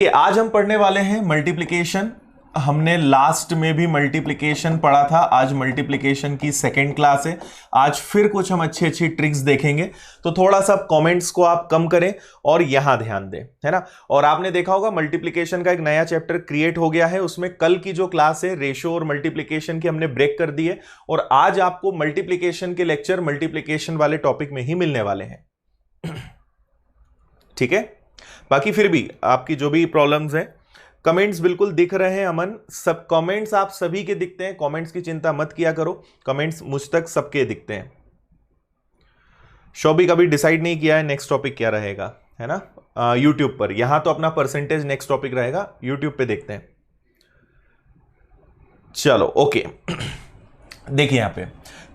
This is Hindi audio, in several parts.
आज हम पढ़ने वाले हैं मल्टीप्लिकेशन। हमने लास्ट में भी मल्टीप्लिकेशन पढ़ा था। आज मल्टीप्लिकेशन की सेकेंड क्लास है। आज फिर कुछ हम अच्छी अच्छी ट्रिक्स देखेंगे। तो थोड़ा सा कमेंट्स को आप कम करें और यहां ध्यान दें, है ना। और आपने देखा होगा मल्टीप्लिकेशन का एक नया चैप्टर क्रिएट हो गया है। उसमें कल की जो क्लास है रेशो और मल्टीप्लिकेशन की हमने ब्रेक कर दी है और आज आपको मल्टीप्लिकेशन के लेक्चर मल्टीप्लिकेशन वाले टॉपिक में ही मिलने वाले हैं। ठीक है, बाकी फिर भी आपकी जो भी प्रॉब्लम्स हैं, कमेंट्स बिल्कुल दिख रहे हैं अमन, सब कमेंट्स आप सभी के दिखते हैं। कमेंट्स की चिंता मत किया करो, कमेंट्स मुझ तक सबके दिखते हैं। शोभी कभी डिसाइड नहीं किया है नेक्स्ट टॉपिक क्या रहेगा, है ना। यूट्यूब पर यहां तो अपना परसेंटेज नेक्स्ट टॉपिक रहेगा, यूट्यूब पे देखते हैं। चलो ओके देखिए यहां पे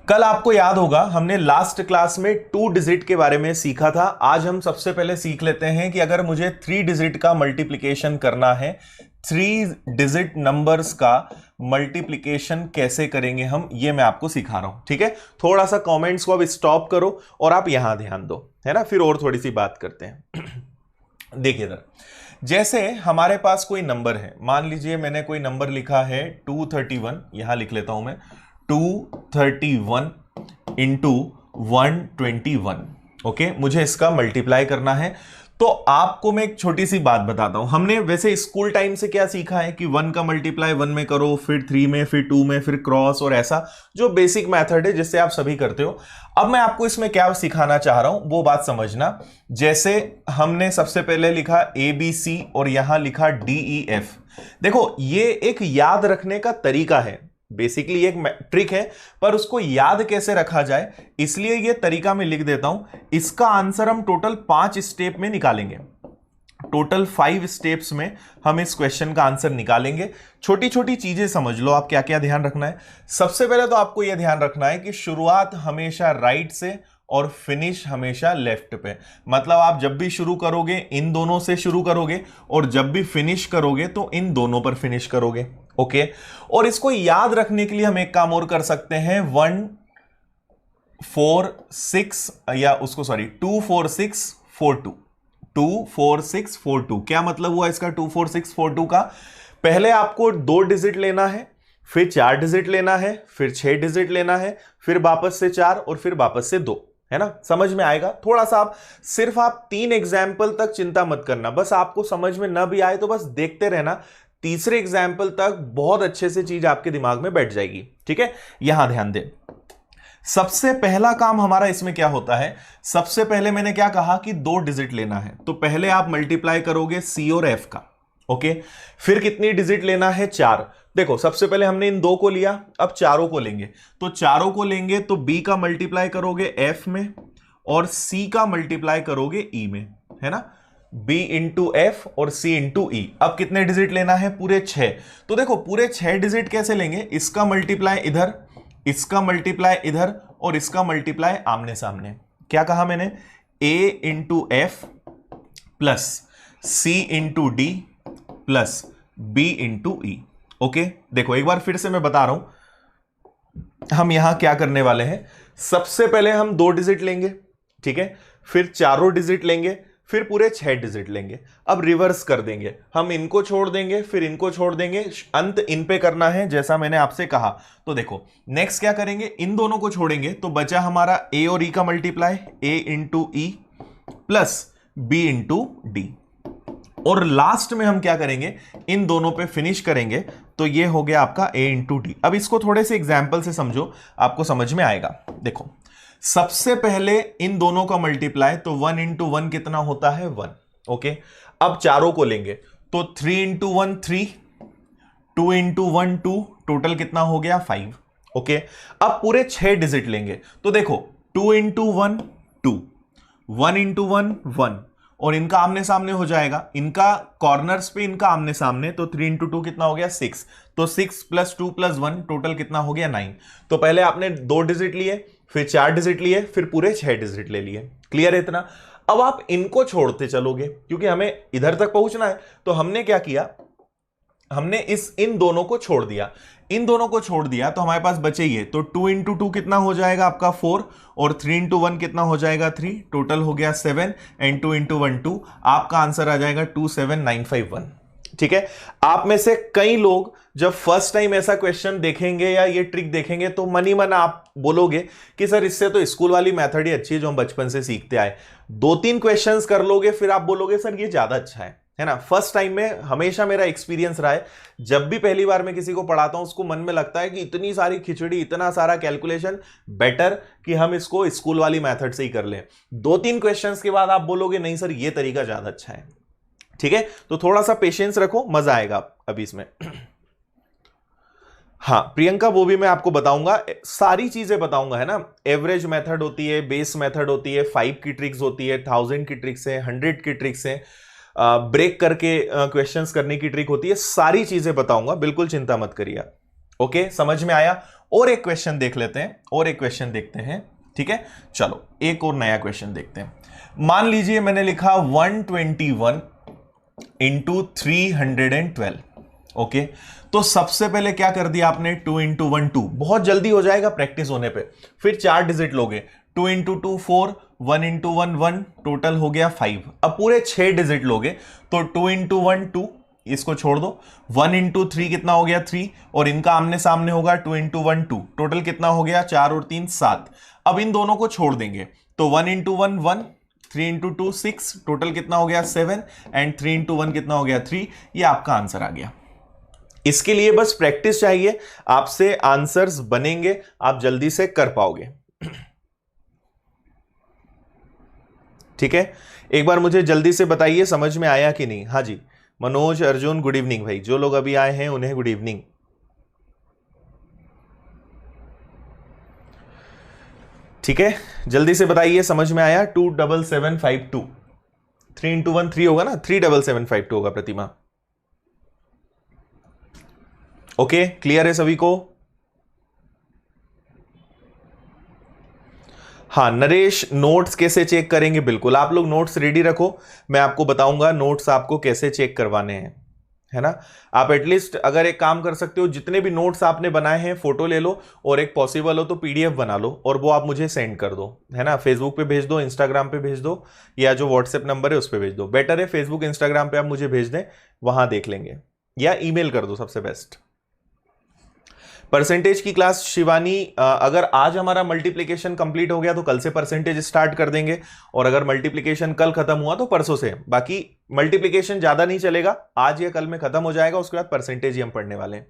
कल आपको याद होगा हमने लास्ट क्लास में 2 डिजिट के बारे में सीखा था। आज हम सबसे पहले सीख लेते हैं कि अगर मुझे 3 डिजिट का मल्टीप्लिकेशन करना है, 3 डिजिट नंबर्स का मल्टीप्लिकेशन कैसे करेंगे हम, ये मैं आपको सिखा रहा हूं। ठीक है, थोड़ा सा कमेंट्स को अब स्टॉप करो और आप यहां ध्यान दो, है ना, फिर और थोड़ी सी बात करते हैं। देखिए इधर, जैसे हमारे पास कोई नंबर है, मान लीजिए मैंने कोई नंबर लिखा है 231, यहां लिख लेता हूं मैं 231 इंटू 121। ओके, मुझे इसका मल्टीप्लाई करना है। तो आपको मैं एक छोटी सी बात बताता हूं। हमने वैसे स्कूल टाइम से क्या सीखा है कि 1 का मल्टीप्लाई 1 में करो, फिर 3 में, फिर 2 में, फिर क्रॉस, और ऐसा जो बेसिक मेथड है जिससे आप सभी करते हो। अब मैं आपको इसमें क्या सिखाना चाह रहा हूं वो बात समझना। जैसे हमने सबसे पहले लिखा ABC और यहां लिखा DEF। देखो ये एक याद रखने का तरीका है, बेसिकली एक ट्रिक है, पर उसको याद कैसे रखा जाए इसलिए ये तरीका मैं लिख देता हूं। इसका आंसर हम टोटल 5 स्टेप में निकालेंगे। टोटल 5 स्टेप्स में हम इस क्वेश्चन का आंसर निकालेंगे। छोटी छोटी चीजें समझ लो आप, क्या क्या ध्यान रखना है। सबसे पहले तो आपको यह ध्यान रखना है कि शुरुआत हमेशा राइट से और फिनिश हमेशा लेफ्ट पे। मतलब आप जब भी शुरू करोगे इन दोनों से शुरू करोगे और जब भी फिनिश करोगे तो इन दोनों पर फिनिश करोगे। ओके, और इसको याद रखने के लिए हम एक काम और कर सकते हैं, 1 4 6 या उसको 2 4 6 4 2। 2 4 6 4 2 क्या मतलब हुआ इसका 2 4 6 4 2 का? पहले आपको 2 डिजिट लेना है, फिर 4 डिजिट लेना है, फिर 6 डिजिट लेना है, फिर वापस से 4 और फिर वापस से 2, है ना। समझ में आएगा थोड़ा सा। आप सिर्फ 3 एग्जाम्पल तक चिंता मत करना, बस आपको समझ में ना भी आए तो बस देखते रहना। तीसरे एग्जाम्पल तक बहुत अच्छे से चीज आपके दिमाग में बैठ जाएगी। ठीक है, यहां ध्यान दें। सबसे पहला काम हमारा इसमें क्या होता है, सबसे पहले मैंने क्या कहा कि 2 डिजिट लेना है, तो पहले आप मल्टीप्लाई करोगे C और F का। ओके, फिर कितनी डिजिट लेना है, 4। देखो सबसे पहले हमने इन 2 को लिया, अब चारों को लेंगे। तो चारों को लेंगे तो B का मल्टीप्लाई करोगे F में और C का मल्टीप्लाई करोगे E में, है ना। B इंटू एफ और C इंटू ई। अब कितने डिजिट लेना है, पूरे 6। तो देखो पूरे 6 डिजिट कैसे लेंगे, इसका मल्टीप्लाई इधर, इसका मल्टीप्लाई इधर और इसका मल्टीप्लाई आमने सामने। क्या कहा मैंने, A into F plus C into D plus B into E. Okay, देखो एक बार फिर से मैं बता रहा हूं हम यहां क्या करने वाले हैं। सबसे पहले हम 2 डिजिट लेंगे, ठीक है, फिर चारों डिजिट लेंगे, फिर पूरे 6 डिजिट लेंगे। अब रिवर्स कर देंगे, हम इनको छोड़ देंगे, फिर इनको छोड़ देंगे, अंत इन पे करना है जैसा मैंने आपसे कहा। तो देखो नेक्स्ट क्या करेंगे, इन दोनों को छोड़ेंगे तो बचा हमारा A और E का multiply, A into E plus B into D. और लास्ट में हम क्या करेंगे, इन दोनों पे फिनिश करेंगे। तो ये हो गया आपका A इंटू डी। अब इसको थोड़े से एग्जाम्पल से समझो, आपको समझ में आएगा। देखो सबसे पहले इन दोनों का मल्टीप्लाई, तो 1 इंटू 1 कितना होता है, 1। ओके, अब चारों को लेंगे तो 3 इंटू 1 3, 2 इंटू 1 2, टोटल कितना हो गया 5। ओके, अब पूरे 6 डिजिट लेंगे तो देखो 2 इंटू 1 2, 1 इंटू 1 1, और इनका आमने सामने हो जाएगा, इनका कॉर्नर्स पे इनका आमने सामने, तो 3 इंटू 2 कितना हो गया 6। तो 6 प्लस 2 प्लस 1 टोटल कितना हो गया 9। तो पहले आपने 2 डिजिट लिए, फिर 4 डिजिट लिए, फिर पूरे 6 डिजिट ले लिए। क्लियर है इतना। अब आप इनको छोड़ते चलोगे क्योंकि हमें इधर तक पहुंचना है। तो हमने क्या किया, हमने इन दोनों को छोड़ दिया। इन दोनों को छोड़ दिया तो हमारे पास बचे ये, तो 2 इंटू 2 कितना हो जाएगा आपका 4, और 3 इंटू 1 कितना हो जाएगा 3, टोटल हो गया 7, एंड 2 इंटू 1 2, आपका आंसर आ जाएगा 27951। ठीक है, आप में से कई लोग जब फर्स्ट टाइम ऐसा क्वेश्चन देखेंगे या ये ट्रिक देखेंगे तो मन ही मन आप बोलोगे कि सर इससे तो स्कूल वाली मेथड ही अच्छी है जो हम बचपन से सीखते आए। 2-3 क्वेश्चंस कर लोगे फिर आप बोलोगे सर ये ज्यादा अच्छा है ना। फर्स्ट टाइम में हमेशा मेरा एक्सपीरियंस रहा है, जब भी पहली बार मैं किसी को पढ़ाता हूं उसको मन में लगता है कि इतनी सारी खिचड़ी, इतना सारा कैलकुलेशन, बेटर कि हम इसको स्कूल वाली मेथड से ही कर लें। 2-3 क्वेश्चंस के बाद आप बोलोगे नहीं सर ये तरीका ज्यादा अच्छा है। ठीक है, तो थोड़ा सा पेशेंस रखो, मजा आएगा अभी इसमें। हाँ प्रियंका, वो भी मैं आपको बताऊंगा, सारी चीजें बताऊंगा, है ना। एवरेज मेथड होती है, बेस मेथड होती है, 5 की ट्रिक्स होती है, 1000 की ट्रिक्स है, 100 की ट्रिक्स है, ब्रेक करके क्वेश्चंस करने की ट्रिक होती है, सारी चीजें बताऊंगा, बिल्कुल चिंता मत करिए। ओके, समझ में आया। और एक क्वेश्चन देख लेते हैं, और एक क्वेश्चन देखते हैं। ठीक है, चलो एक और नया क्वेश्चन देखते हैं। मान लीजिए मैंने लिखा 121 इंटू 312। ओके, तो सबसे पहले क्या कर दिया आपने, 2 इंटू 1 2, बहुत जल्दी हो जाएगा प्रैक्टिस होने पे। फिर 4 डिजिट लोगे, 2 इंटू 2 4, 1 इंटू 1 1, टोटल हो गया 5। अब पूरे 6 डिजिट लोगे तो 2 इंटू 1 2, इसको छोड़ दो, 1 इंटू 3 कितना हो गया 3, और इनका आमने सामने होगा 2 इंटू 1 2, टोटल कितना हो गया 4 और 3 7। अब इन दोनों को छोड़ देंगे तो 1 इंटू 1 1, 3 इंटू 2 6, टोटल कितना हो गया 7, एंड 3 इंटू 1 कितना हो गया 3। ये आपका आंसर आ गया। इसके लिए बस प्रैक्टिस चाहिए, आपसे आंसर्स बनेंगे, आप जल्दी से कर पाओगे। ठीक है, एक बार मुझे जल्दी से बताइए समझ में आया कि नहीं। हाँ जी, मनोज, अर्जुन, गुड इवनिंग भाई, जो लोग अभी आए हैं उन्हें गुड इवनिंग। ठीक है, जल्दी से बताइए समझ में आया। 27752, 3 इंटू 1 3 होगा ना, 37752 होगा प्रतिमा। ओके, क्लियर है सभी को। हाँ नरेश, नोट्स कैसे चेक करेंगे, बिल्कुल आप लोग नोट्स रेडी रखो, मैं आपको बताऊंगा नोट्स आपको कैसे चेक करवाने हैं, है ना। आप एटलीस्ट अगर एक काम कर सकते हो, जितने भी नोट्स आपने बनाए हैं फोटो ले लो, और एक पॉसिबल हो तो पीडीएफ बना लो और वो आप मुझे सेंड कर दो, है ना। फेसबुक पे भेज दो, इंस्टाग्राम पे भेज दो, या जो व्हाट्सएप नंबर है उस पर भेज दो। बेटर है फेसबुक इंस्टाग्राम पे आप मुझे भेज दें, वहां देख लेंगे, या ईमेल कर दो, सबसे बेस्ट। परसेंटेज की क्लास शिवानी, अगर आज हमारा मल्टीप्लिकेशन कंप्लीट हो गया तो कल से परसेंटेज स्टार्ट कर देंगे, और अगर मल्टीप्लिकेशन कल खत्म हुआ तो परसों से। बाकी मल्टीप्लिकेशन ज्यादा नहीं चलेगा, आज या कल में खत्म हो जाएगा, उसके बाद परसेंटेज ही हम पढ़ने वाले हैं।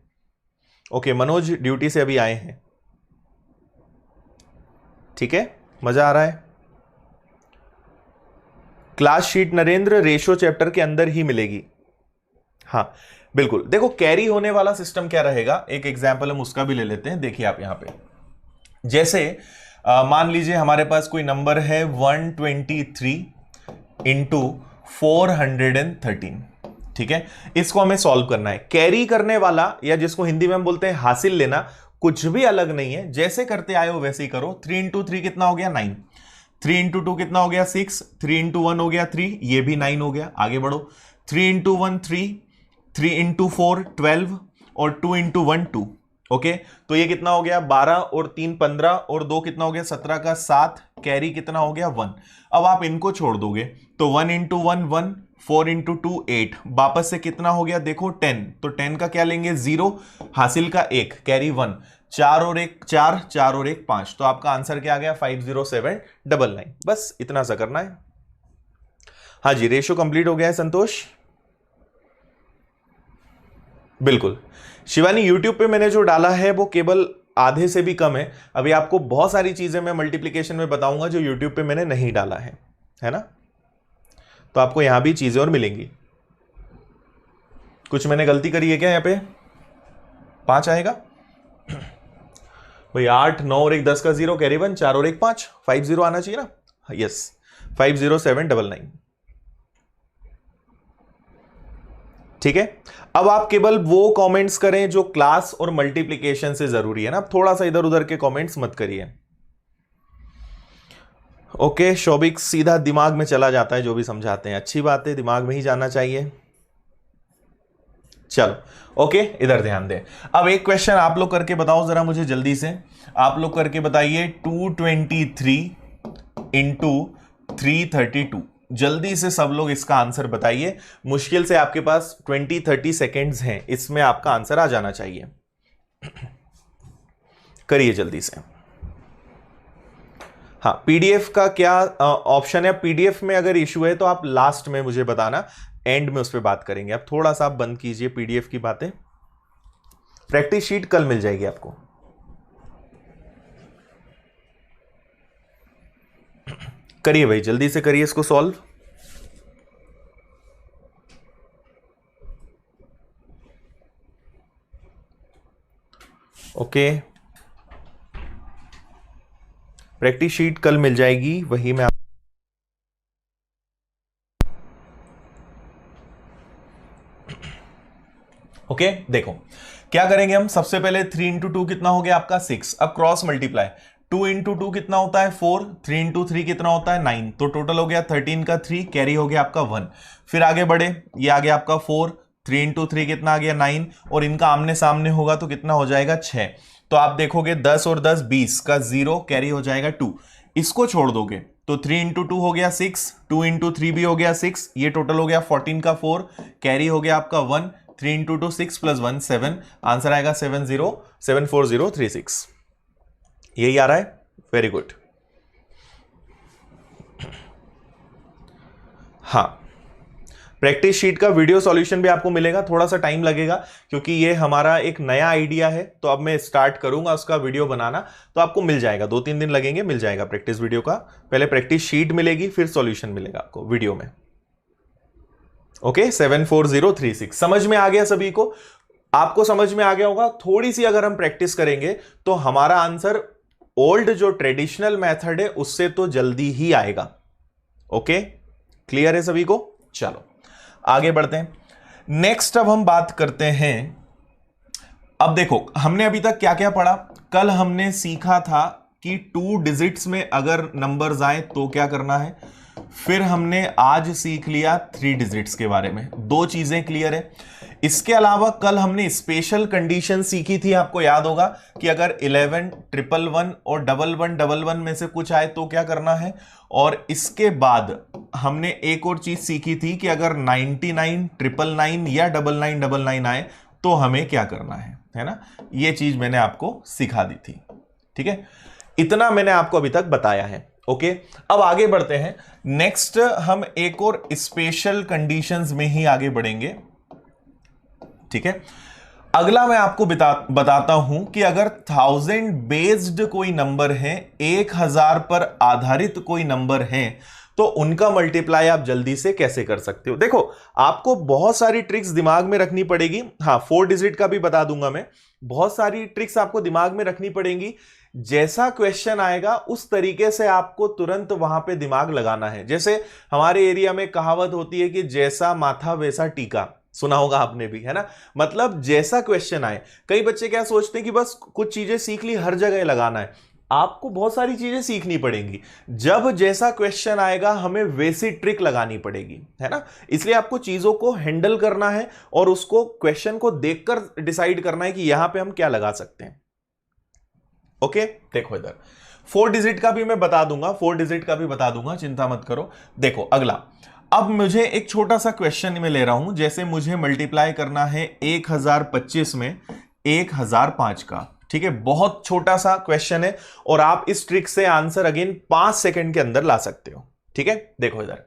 ओके, मनोज ड्यूटी से अभी आए हैं। ठीक है, मजा आ रहा है। Class sheet Narendra ratio chapter के अंदर ही मिलेगी। हाँ बिल्कुल, देखो कैरी होने वाला सिस्टम क्या रहेगा, एक एग्जाम्पल हम उसका भी ले लेते हैं। देखिए आप यहां पे, जैसे मान लीजिए हमारे पास कोई नंबर है 123 इंटू 413। ठीक है, इसको हमें सॉल्व करना है। कैरी करने वाला, या जिसको हिंदी में हम बोलते हैं हासिल लेना, कुछ भी अलग नहीं है, जैसे करते आए हो वैसे ही करो। 3 इंटू 3 कितना हो गया 9, 3 इंटू 2 कितना हो गया 6, 3 इंटू 1 हो गया 3, ये भी 9 हो गया। आगे बढ़ो, 3 इंटू 1 3, 3 इंटू 4 12, और 2 इंटू 1 2। ओके, तो ये कितना हो गया 12, और 3 15, और 2 कितना हो गया 17 का 7, कैरी कितना हो गया 1। अब आप इनको छोड़ दोगे तो 1 इंटू 1 1, 4 इंटू 2 8, वापस से कितना हो गया देखो 10, तो 10 का क्या लेंगे 0, हासिल का 1, कैरी 1, 4 और 1 4, 4 और 1 5, तो आपका आंसर क्या आ गया 50799। बस इतना सा करना है। हाँ जी, रेशो कंप्लीट हो गया है संतोष। बिल्कुल शिवानी, यूट्यूब पे मैंने जो डाला है वो केवल आधे से भी कम है। अभी आपको बहुत सारी चीजें मैं मल्टीप्लिकेशन में बताऊंगा जो यूट्यूब पे मैंने नहीं डाला है ना। तो आपको यहां भी चीजें और मिलेंगी। कुछ मैंने गलती करी है क्या यहाँ पे? 5 आएगा भाई, 8 9 और 1 10 का 0, कैरी 1, 4 और 1 5, 50 आना चाहिए ना। यस, 50799। ठीक है, अब आप केवल वो कमेंट्स करें जो क्लास और मल्टीप्लिकेशन से जरूरी है ना। थोड़ा सा इधर उधर के कमेंट्स मत करिए। ओके, शोभिक सीधा दिमाग में चला जाता है जो भी समझाते हैं, अच्छी बात है, दिमाग में ही जाना चाहिए। चलो ओके, इधर ध्यान दें। अब एक क्वेश्चन आप लोग करके बताओ जरा मुझे जल्दी से, आप लोग करके बताइए 223 इंटू 332। जल्दी से सब लोग इसका आंसर बताइए। मुश्किल से आपके पास 20-30 सेकेंड्स हैं, इसमें आपका आंसर आ जाना चाहिए। करिए जल्दी से। हाँ, पीडीएफ का क्या ऑप्शन है? पीडीएफ में अगर इशू है तो आप लास्ट में मुझे बताना, एंड में उस पर बात करेंगे। अब थोड़ा सा आप बंद कीजिए पीडीएफ की बातें। प्रैक्टिस शीट कल मिल जाएगी आपको। करिए भाई, जल्दी से करिए इसको सॉल्व। ओके, प्रैक्टिस शीट कल मिल जाएगी, वही मैं ओके देखो क्या करेंगे हम। सबसे पहले 3 इंटू 2 कितना हो गया आपका 6। अब क्रॉस मल्टीप्लाई, 2 इंटू 2 कितना होता है 4, 3 इंटू 3 कितना होता है 9, तो टोटल हो गया 13 का 3, कैरी हो गया आपका 1। फिर आगे बढ़े, ये आ गया आपका 4, 3 इंटू 3 कितना आ गया 9, और इनका आमने सामने होगा तो कितना हो जाएगा 6। तो आप देखोगे 10 और 10 20 का 0, कैरी हो जाएगा 2। इसको छोड़ दोगे तो 3 इंटू 2 हो गया 6, 2 इंटू 3 भी हो गया 6, ये टोटल हो गया 14 का 4, कैरी हो गया आपका 1। 3 इंटू 2 6 प्लस 1 7, आंसर आएगा 74036। यही आ रहा है, वेरी गुड। हाँ, प्रैक्टिस शीट का वीडियो सॉल्यूशन भी आपको मिलेगा, थोड़ा सा टाइम लगेगा क्योंकि ये हमारा एक नया आइडिया है, तो अब मैं स्टार्ट करूंगा उसका वीडियो बनाना, तो आपको मिल जाएगा, 2-3 दिन लगेंगे, मिल जाएगा प्रैक्टिस वीडियो का। पहले प्रैक्टिस शीट मिलेगी, फिर सॉल्यूशन मिलेगा आपको वीडियो में। ओके, 74036 समझ में आ गया सभी को? आपको समझ में आ गया होगा। थोड़ी सी अगर हम प्रैक्टिस करेंगे तो हमारा आंसर ओल्ड जो ट्रेडिशनल मेथड है उससे तो जल्दी ही आएगा। ओके, क्लियर है सभी को? चलो आगे बढ़ते हैं। नेक्स्ट अब हम बात करते हैं, अब देखो हमने अभी तक क्या क्या पढ़ा। कल हमने सीखा था कि 2 डिजिट्स में अगर नंबर्स आए तो क्या करना है। फिर हमने आज सीख लिया 3 डिजिट्स के बारे में, 2 चीजें क्लियर है। इसके अलावा कल हमने स्पेशल कंडीशन सीखी थी, आपको याद होगा कि अगर 11 111 और 1111 में से कुछ आए तो क्या करना है। और इसके बाद हमने एक और चीज सीखी थी कि अगर 99 999 या 9999 आए तो हमें क्या करना है ना। ये चीज मैंने आपको सिखा दी थी, ठीक है। इतना मैंने आपको अभी तक बताया है। ओके, अब आगे बढ़ते हैं। नेक्स्ट हम एक और स्पेशल कंडीशंस में ही आगे बढ़ेंगे, ठीक है। अगला मैं आपको बताता हूं कि अगर 1000 बेस्ड कोई नंबर है, 1000 पर आधारित कोई नंबर है, तो उनका मल्टीप्लाई आप जल्दी से कैसे कर सकते हो। देखो आपको बहुत सारी ट्रिक्स दिमाग में रखनी पड़ेगी। हाँ, 4 डिजिट का भी बता दूंगा मैं। बहुत सारी ट्रिक्स आपको दिमाग में रखनी पड़ेगी। जैसा क्वेश्चन आएगा उस तरीके से आपको तुरंत वहां पे दिमाग लगाना है। जैसे हमारे एरिया में कहावत होती है कि जैसा माथा वैसा टीका, सुना होगा आपने भी, है ना। मतलब जैसा क्वेश्चन आए, कई बच्चे क्या सोचते हैं कि बस कुछ चीजें सीख ली हर जगह लगाना है। आपको बहुत सारी चीजें सीखनी पड़ेंगी। जब जैसा क्वेश्चन आएगा हमें वैसी ट्रिक लगानी पड़ेगी, है ना। इसलिए आपको चीजों को हैंडल करना है और उसको क्वेश्चन को देखकर डिसाइड करना है कि यहां पे हम क्या लगा सकते हैं। ओके, देखो इधर 4 डिजिट का भी मैं बता दूंगा, 4 डिजिट का भी बता दूंगा, चिंता मत करो। देखो अगला, अब मुझे एक छोटा सा क्वेश्चन में ले रहा हूं। जैसे मुझे मल्टीप्लाई करना है 1025 में 1005 का, ठीक है। बहुत छोटा सा क्वेश्चन है और आप इस ट्रिक से आंसर अगेन 5 सेकंड के अंदर ला सकते हो, ठीक है। देखो इधर,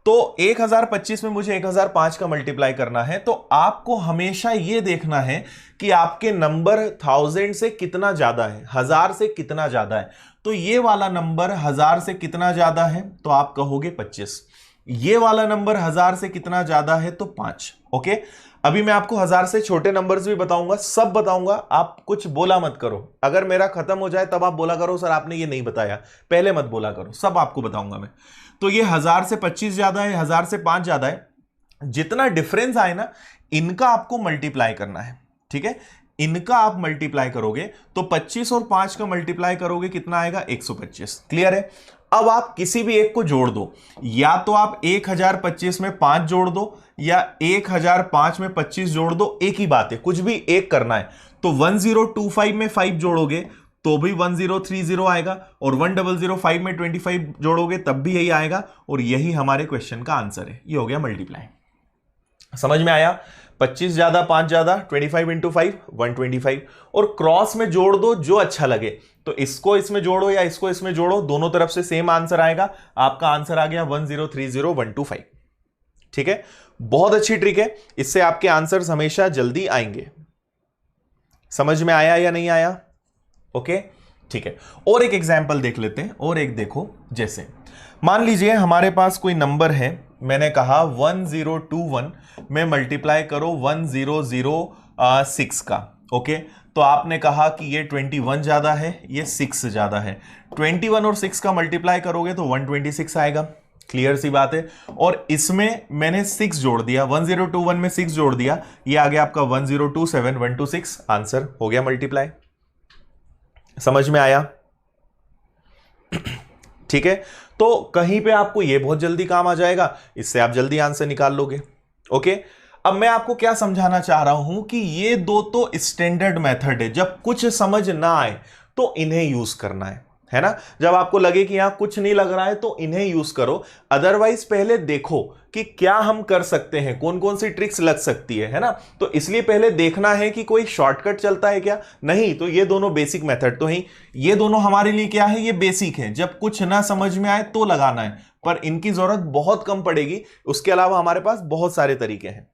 तो 1025 में मुझे 1005 का मल्टीप्लाई करना है, तो आपको हमेशा यह देखना है कि आपके नंबर 1000 से कितना ज्यादा है, 1000 से कितना ज्यादा है। तो ये वाला नंबर 1000 से कितना ज्यादा है, तो आप कहोगे 25। ये वाला नंबर 1000 से कितना ज्यादा है, तो 5। ओके, अभी मैं आपको 1000 से छोटे नंबर्स भी बताऊंगा, सब बताऊंगा। आप कुछ बोला मत करो, अगर मेरा खत्म हो जाए तब आप बोला करो सर आपने ये नहीं बताया, पहले मत बोला करो, सब आपको बताऊंगा मैं। तो ये 1000 से 25 ज्यादा है, 1000 से 5 ज्यादा है। जितना डिफरेंस आए ना, इनका आपको मल्टीप्लाई करना है, ठीक है। इनका आप मल्टीप्लाई करोगे तो 25 और 5 का मल्टीप्लाई करोगे कितना आएगा, 125। क्लियर है। अब आप किसी भी एक को जोड़ दो, या तो आप 1025 में 5 जोड़ दो या 1005 में 25 जोड़ दो, एक ही बात है, कुछ भी एक करना है। तो 1025 में 5 जोड़ोगे तो भी 1030 आएगा, और 1005 में 25 जोड़ोगे तब भी यही आएगा, और यही हमारे क्वेश्चन का आंसर है। ये हो गया मल्टीप्लाई। समझ में आया? 25 ज्यादा 5 ज्यादा 25 इंटू 5 125, और क्रॉस में जोड़ दो जो अच्छा लगे, तो इसको इसमें जोड़ो या इसको इसमें जोड़ो, दोनों तरफ से सेम आंसर आएगा। आपका आंसर आ गया 1030125। ठीक है, बहुत अच्छी ट्रिक है, इससे आपके आंसर्स हमेशा जल्दी आएंगे। समझ में आया या नहीं आया? ओके, ठीक है। और एक एग्जाम्पल देख लेते हैं, और एक देखो, जैसे मान लीजिए हमारे पास कोई नंबर है, मैंने कहा 1021 में मल्टीप्लाई करो 1006 का। ओके, तो आपने कहा कि ये 21 ज्यादा है, ये 6 ज्यादा है, 21 और 6 का मल्टीप्लाई करोगे तो 126 आएगा। क्लियर सी बात है। और इसमें मैंने 6 जोड़ दिया, 1021 में 6 जोड़ दिया, ये आ गया आपका 1027 126, आंसर हो गया मल्टीप्लाई। समझ में आया? ठीक है, तो कहीं पे आपको ये बहुत जल्दी काम आ जाएगा, इससे आप जल्दी आंसर निकाल लोगे। ओके, अब मैं आपको क्या समझाना चाह रहा हूं कि ये दो तो स्टैंडर्ड मेथड है, जब कुछ समझ ना आए तो इन्हें यूज करना है ना। जब आपको लगे कि यहां कुछ नहीं लग रहा है तो इन्हें यूज करो, अदरवाइज पहले देखो कि क्या हम कर सकते हैं, कौन कौन सी ट्रिक्स लग सकती है ना। तो इसलिए पहले देखना है कि कोई शॉर्टकट चलता है क्या, नहीं तो ये दोनों बेसिक मेथड तो ही, ये दोनों हमारे लिए क्या है, ये बेसिक है, जब कुछ ना समझ में आए तो लगाना है, पर इनकी जरूरत बहुत कम पड़ेगी। उसके अलावा हमारे पास बहुत सारे तरीके हैं।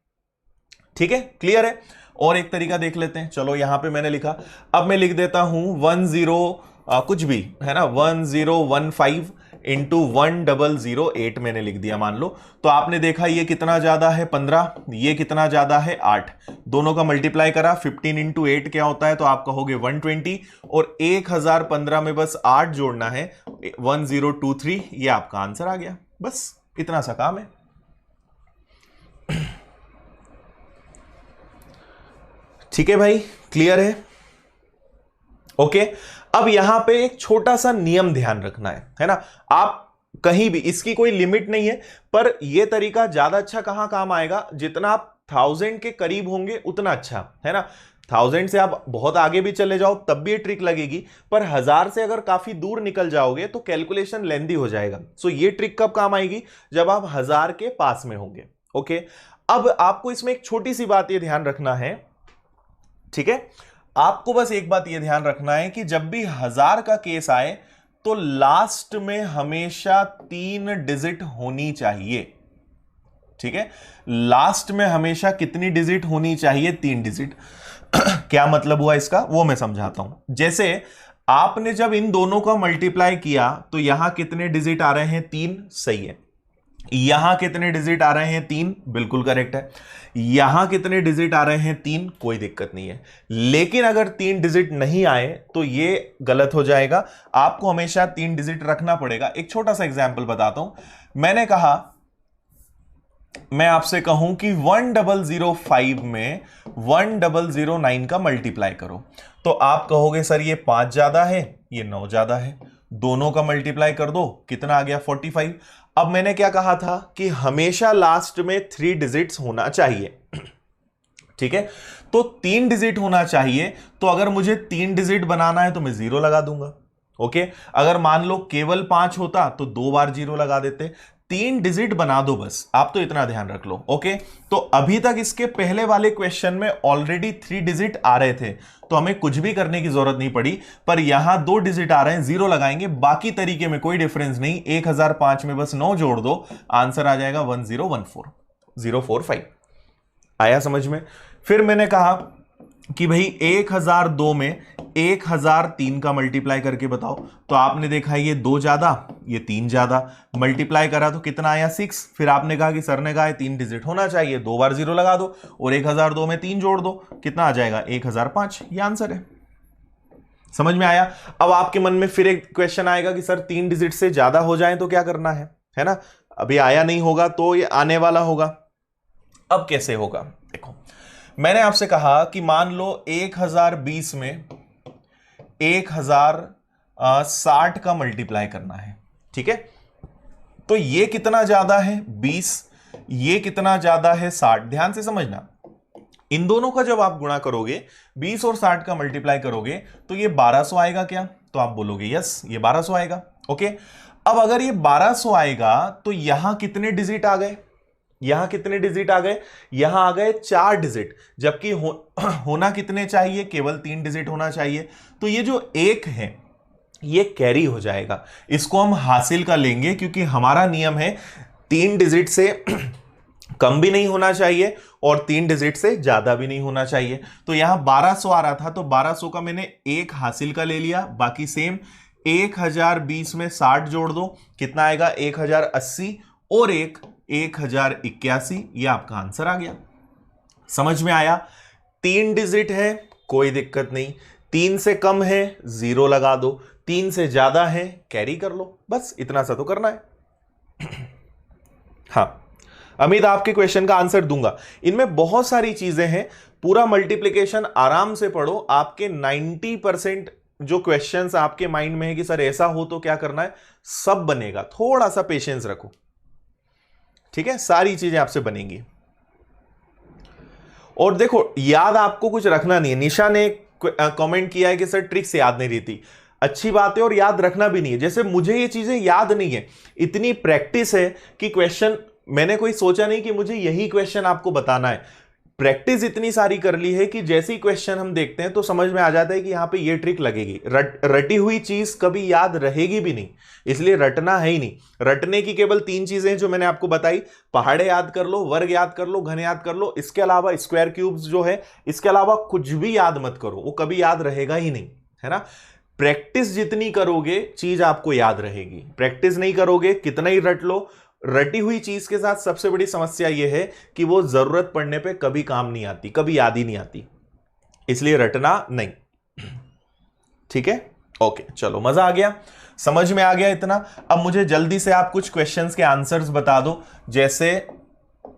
ठीक है, क्लियर है? और एक तरीका देख लेते हैं। चलो यहां पे मैंने लिखा, अब मैं लिख देता हूं 10 कुछ भी है ना, 1015 इंटू 1008 मैंने लिख दिया मान लो। तो आपने देखा ये कितना ज्यादा है 15, ये कितना ज्यादा है 8, दोनों का मल्टीप्लाई करा 15 इंटू 8 क्या होता है, तो आप कहोगे 120, और 1015 में बस 8 जोड़ना है 1023, ये आपका आंसर आ गया। बस इतना सा काम है। ठीक है भाई, क्लियर है? ओके, अब यहां पे एक छोटा सा नियम ध्यान रखना है ना। आप कहीं भी, इसकी कोई लिमिट नहीं है, पर यह तरीका ज्यादा अच्छा कहां काम आएगा, जितना आप 1000 के करीब होंगे उतना अच्छा है ना। 1000 से आप बहुत आगे भी चले जाओ तब भी ये ट्रिक लगेगी, पर 1000 से अगर काफी दूर निकल जाओगे तो कैलकुलेशन लेंदी हो जाएगा। सो ये ट्रिक कब काम आएगी, जब आप 1000 के पास में होंगे। ओके, अब आपको इसमें एक छोटी सी बात ये ध्यान रखना है। ठीक है, आपको बस एक बात यह ध्यान रखना है कि जब भी 1000 का केस आए तो लास्ट में हमेशा 3 डिजिट होनी चाहिए। ठीक है, लास्ट में हमेशा कितनी डिजिट होनी चाहिए, 3 डिजिट। क्या मतलब हुआ इसका, वो मैं समझाता हूं। जैसे आपने जब इन दोनों का मल्टीप्लाई किया तो यहां कितने डिजिट आ रहे हैं, 3, सही है। यहां कितने डिजिट आ रहे हैं, 3, बिल्कुल करेक्ट है। यहां कितने डिजिट आ रहे हैं, 3, कोई दिक्कत नहीं है। लेकिन अगर 3 डिजिट नहीं आए तो यह गलत हो जाएगा, आपको हमेशा 3 डिजिट रखना पड़ेगा। एक छोटा सा एग्जांपल बताता हूं। मैंने कहा, मैं आपसे कहूं कि 1005 में 1009 का मल्टीप्लाई करो, तो आप कहोगे सर ये 5 ज्यादा है, ये 9 ज्यादा है, दोनों का मल्टीप्लाई कर दो, कितना आ गया 45। अब मैंने क्या कहा था कि हमेशा लास्ट में 3 डिजिट्स होना चाहिए। ठीक है, तो 3 डिजिट होना चाहिए, तो अगर मुझे 3 डिजिट बनाना है तो मैं 0 लगा दूंगा। ओके, अगर मान लो केवल 5 होता तो 2 बार 0 लगा देते। 3 डिजिट बना दो बस, आप तो इतना ध्यान रख लो। ओके, तो अभी तक इसके पहले वाले क्वेश्चन में ऑलरेडी 3 डिजिट आ रहे थे, तो हमें कुछ भी करने की जरूरत नहीं पड़ी, पर यहां 2 डिजिट आ रहे हैं, 0 लगाएंगे, बाकी तरीके में कोई डिफरेंस नहीं। 1005 में बस 9 जोड़ दो, आंसर आ जाएगा 1014045। आया समझ में? फिर मैंने कहा कि भाई 1002 में 1003 का मल्टीप्लाई करके बताओ, तो आपने देखा ये 2 ज्यादा, ये 3 ज्यादा, मल्टीप्लाई करा तो कितना आया 6। फिर आपने कहा कि सर ने कहा 3 डिजिट होना चाहिए, 2 बार 0 लगा दो, और 1002 में 3 जोड़ दो, कितना आ जाएगा 1005। ये आंसर है। समझ में आया? अब आपके मन में फिर एक क्वेश्चन आएगा कि सर 3 डिजिट से ज्यादा हो जाए तो क्या करना है ना। अभी आया नहीं होगा तो ये आने वाला होगा। अब कैसे होगा, देखो मैंने आपसे कहा कि मान लो 1020 में 1060 का मल्टीप्लाई करना है। ठीक है, तो ये कितना ज्यादा है 20, ये कितना ज्यादा है 60। ध्यान से समझना, इन दोनों का जब आप गुणा करोगे 20 और 60 का मल्टीप्लाई करोगे तो ये 1200 आएगा क्या? तो आप बोलोगे यस ये 1200 आएगा। ओके, अब अगर ये 1200 आएगा तो यहां कितने डिजिट आ गए? यहां कितने डिजिट आ गए? यहां आ गए 4 डिजिट, जबकि होना कितने चाहिए? केवल 3 डिजिट होना चाहिए। तो ये जो 1 है ये कैरी हो जाएगा, इसको हम हासिल कर लेंगे, क्योंकि हमारा नियम है 3 डिजिट से कम भी नहीं होना चाहिए और 3 डिजिट से ज्यादा भी नहीं होना चाहिए। तो यहां 1200 आ रहा था, तो 1200 का मैंने 1 हासिल का ले लिया, बाकी सेम 1020 में 60 जोड़ दो, कितना आएगा? 1080 और 1081। ये आपका आंसर आ गया। समझ में आया? 3 डिजिट है कोई दिक्कत नहीं, 3 से कम है 0 लगा दो, 3 से ज्यादा है कैरी कर लो, बस इतना सा तो करना है। हाँ अमित, आपके क्वेश्चन का आंसर दूंगा। इनमें बहुत सारी चीजें हैं, पूरा मल्टीप्लिकेशन आराम से पढ़ो, आपके 90% जो क्वेश्चंस आपके माइंड में है कि सर ऐसा हो तो क्या करना है, सब बनेगा। थोड़ा सा पेशेंस रखो, ठीक है, सारी चीजें आपसे बनेंगी। और देखो याद आपको कुछ रखना नहीं है। निशा ने कमेंट किया है कि सर ट्रिक्स याद नहीं रहती, अच्छी बात है, और याद रखना भी नहीं है। जैसे मुझे ये चीजें याद नहीं है, इतनी प्रैक्टिस है कि क्वेश्चन मैंने कोई सोचा नहीं कि मुझे यही क्वेश्चन आपको बताना है। प्रैक्टिस इतनी सारी कर ली है कि जैसे ही क्वेश्चन हम देखते हैं तो समझ में आ जाता है कि यहां पे ये ट्रिक लगेगी। रटी हुई चीज कभी याद रहेगी भी नहीं, इसलिए रटना है ही नहीं। रटने की केवल 3 चीजें जो मैंने आपको बताई, पहाड़े याद कर लो, वर्ग याद कर लो, घन याद कर लो, इसके अलावा स्क्वायर क्यूब्स जो है, इसके अलावा कुछ भी याद मत करो, वो कभी याद रहेगा ही नहीं, है ना। प्रैक्टिस जितनी करोगे चीज आपको याद रहेगी, प्रैक्टिस नहीं करोगे कितना ही रट लो। रटी हुई चीज के साथ सबसे बड़ी समस्या यह है कि वो जरूरत पड़ने पे कभी काम नहीं आती, कभी याद ही नहीं आती, इसलिए रटना नहीं। ठीक है, ओके, चलो मजा आ गया, समझ में आ गया इतना। अब मुझे जल्दी से आप कुछ क्वेश्चंस के आंसर्स बता दो। जैसे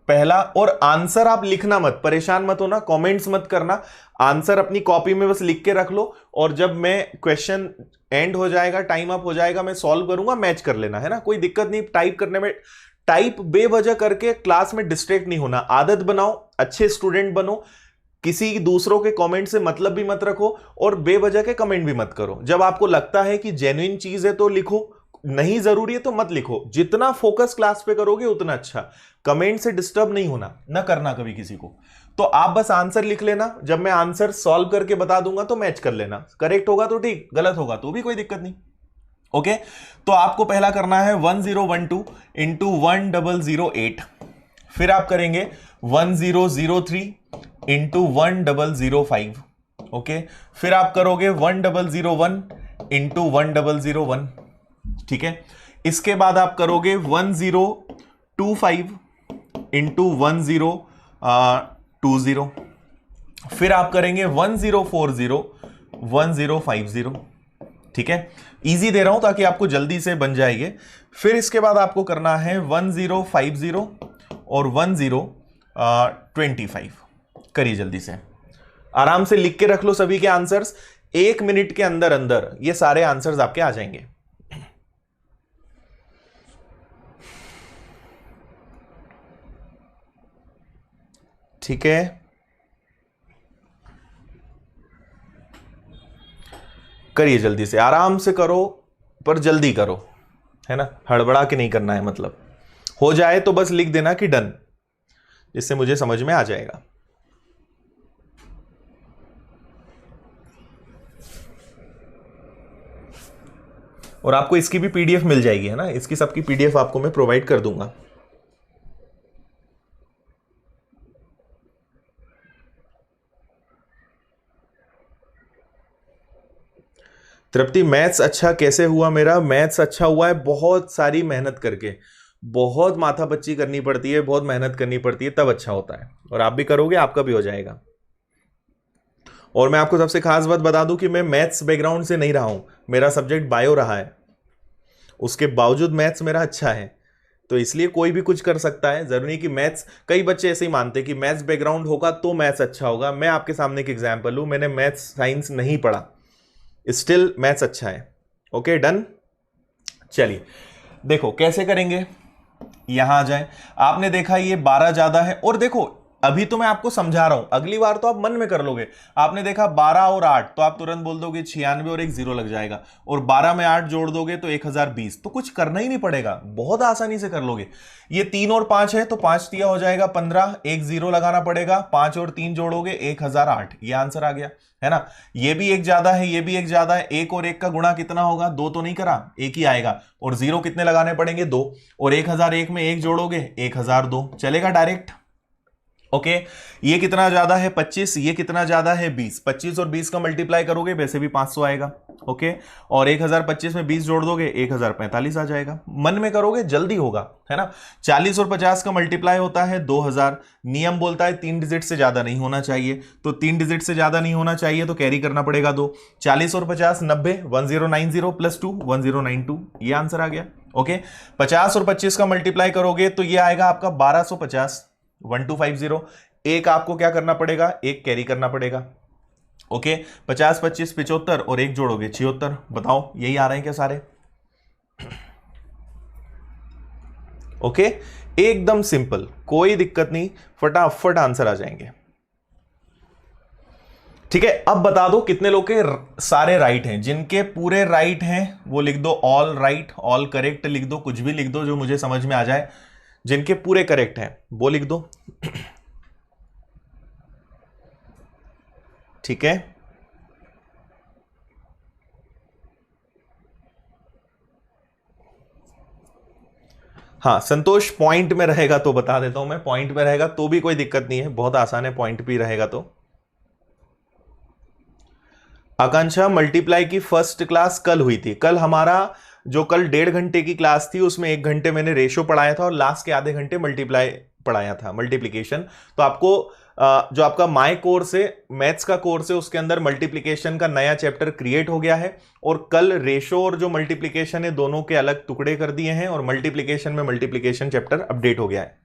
पहला, और आंसर आप लिखना मत, परेशान मत होना, कमेंट्स मत करना, आंसर अपनी कॉपी में बस लिख के रख लो, और जब मैं क्वेश्चन एंड हो जाएगा, टाइम अप हो जाएगा, मैं सॉल्व करूंगा, मैच कर लेना, है ना, कोई दिक्कत नहीं। टाइप करने में, टाइप बेवजह करके क्लास में डिस्ट्रैक्ट नहीं होना, आदत बनाओ, अच्छे स्टूडेंट बनो, किसी दूसरों के कमेंट से मतलब भी मत रखो और बेवजह के कमेंट भी मत करो। जब आपको लगता है कि जेन्युइन चीज है तो लिखो, नहीं जरूरी है तो मत लिखो। जितना फोकस क्लास पे करोगे उतना अच्छा। कमेंट से डिस्टर्ब नहीं होना, ना करना कभी किसी को। तो आप बस आंसर लिख लेना, जब मैं आंसर सॉल्व करके बता दूंगा तो मैच कर लेना, करेक्ट होगा तो ठीक, गलत होगा तो भी कोई दिक्कत नहीं। ओके, तो आपको पहला करना है 1012 इंटू 1008, फिर आप करेंगे 1003 इंटू 1005, ओके, फिर आप करोगे 1001 इंटू 1001, ठीक है। इसके बाद आप करोगे 1025 इंटू 1020, फिर आप करेंगे 1040 1050, ठीक है। इजी दे रहा हूं ताकि आपको जल्दी से बन जाएंगे। फिर इसके बाद आपको करना है 1050 और 1025। करिए जल्दी से, आराम से लिख के रख लो सभी के आंसर्स। 1 मिनट के अंदर अंदर ये सारे आंसर्स आपके आ जाएंगे। ठीक है, करिए जल्दी से, आराम से करो पर जल्दी करो, है ना, हड़बड़ा के नहीं करना है। मतलब हो जाए तो बस लिख देना कि डन, जिससे मुझे समझ में आ जाएगा। और आपको इसकी भी पीडीएफ मिल जाएगी, है ना, इसकी सबकी पीडीएफ आपको मैं प्रोवाइड कर दूंगा। तृप्ति, मैथ्स अच्छा कैसे हुआ? मेरा मैथ्स अच्छा हुआ है बहुत सारी मेहनत करके, बहुत माथापच्ची करनी पड़ती है, बहुत मेहनत करनी पड़ती है, तब अच्छा होता है। और आप भी करोगे, आपका भी हो जाएगा। और मैं आपको सबसे खास बात बता दूं कि मैं मैथ्स बैकग्राउंड से नहीं रहा हूं, मेरा सब्जेक्ट बायो रहा है, उसके बावजूद मैथ्स मेरा अच्छा है। तो इसलिए कोई भी कुछ कर सकता है, जरूरी नहीं कि मैथ्स, कई बच्चे ऐसे ही मानते हैं कि मैथ्स बैकग्राउंड होगा तो मैथ्स अच्छा होगा। मैं आपके सामने एक एग्जाम्पल हूं, मैंने मैथ्स साइंस नहीं पढ़ा, स्टिल मैथ्स अच्छा है। Okay, done. चलिए देखो कैसे करेंगे, यहां आ जाए, आपने देखा ये 12 ज्यादा है, और देखो अभी तो मैं आपको समझा रहा हूं, अगली बार तो आप मन में कर लोगे। आपने देखा 12 और 8, तो आप तुरंत बोल दोगे 96 और एक जीरो लग जाएगा, और 12 में 8 जोड़ दोगे तो 1020, तो कुछ करना ही नहीं पड़ेगा, बहुत आसानी से कर लोगे। ये 3 और 5 है तो 5 तिया हो जाएगा 15, एक जीरो लगाना पड़ेगा, 5 और 3 जोड़ोगे 1008, ये आंसर आ गया, है ना। ये भी एक ज्यादा है, ये भी एक ज्यादा है, एक और एक का गुणा कितना होगा, दो तो नहीं करा, एक ही आएगा, और जीरो कितने लगाने पड़ेंगे, दो, और 1001 में एक जोड़ोगे 1002, चलेगा डायरेक्ट। ओके, ये कितना ज्यादा है 25, ये कितना ज्यादा है 20, 25 और 20 का मल्टीप्लाई करोगे वैसे भी 500 आएगा। ओके, और 1025 में 20 जोड़ दोगे 1045 आ जाएगा, मन में करोगे जल्दी होगा, है ना। 40 और 50 का मल्टीप्लाई होता है 2000, नियम बोलता है 3 डिजिट से ज्यादा नहीं होना चाहिए, तो 3 डिजिट से ज्यादा नहीं होना चाहिए तो कैरी करना पड़ेगा 2, 40 और 50 90, 1090 प्लस 2 1092, ये आंसर आ गया। ओके, 50 और 25 का मल्टीप्लाई करोगे तो ये आएगा आपका 1250, 1250, एक आपको क्या करना पड़ेगा, एक कैरी करना पड़ेगा। ओके, 50 25 75 और एक जोड़ोगे 76, बताओ यही आ रहे हैं क्या सारे। ओके, एकदम सिंपल, कोई दिक्कत नहीं, फटाफट आंसर आ जाएंगे। ठीक है, अब बता दो कितने लोग के सारे राइट हैं, जिनके पूरे राइट हैं वो लिख दो ऑल राइट, ऑल करेक्ट लिख दो, कुछ भी लिख दो जो मुझे समझ में आ जाए, जिनके पूरे करेक्ट हैं वो लिख दो। ठीक है, हाँ संतोष पॉइंट में रहेगा तो बता देता हूं मैं, पॉइंट में रहेगा तो भी कोई दिक्कत नहीं है, बहुत आसान है, पॉइंट भी रहेगा तो। आकांक्षा, मल्टीप्लाई की फर्स्ट क्लास कल हुई थी, कल हमारा जो कल 1.5 घंटे की क्लास थी उसमें 1 घंटे मैंने रेशो पढ़ाया था और लास्ट के आधे घंटे मल्टीप्लाई पढ़ाया था, मल्टीप्लिकेशन। तो आपको जो आपका माय कोर्स है, मैथ्स का कोर्स है, उसके अंदर मल्टीप्लिकेशन का नया चैप्टर क्रिएट हो गया है, और कल रेशो और जो मल्टीप्लिकेशन है दोनों के अलग टुकड़े कर दिए हैं, और मल्टीप्लिकेशन में मल्टीप्लिकेशन चैप्टर अपडेट हो गया है।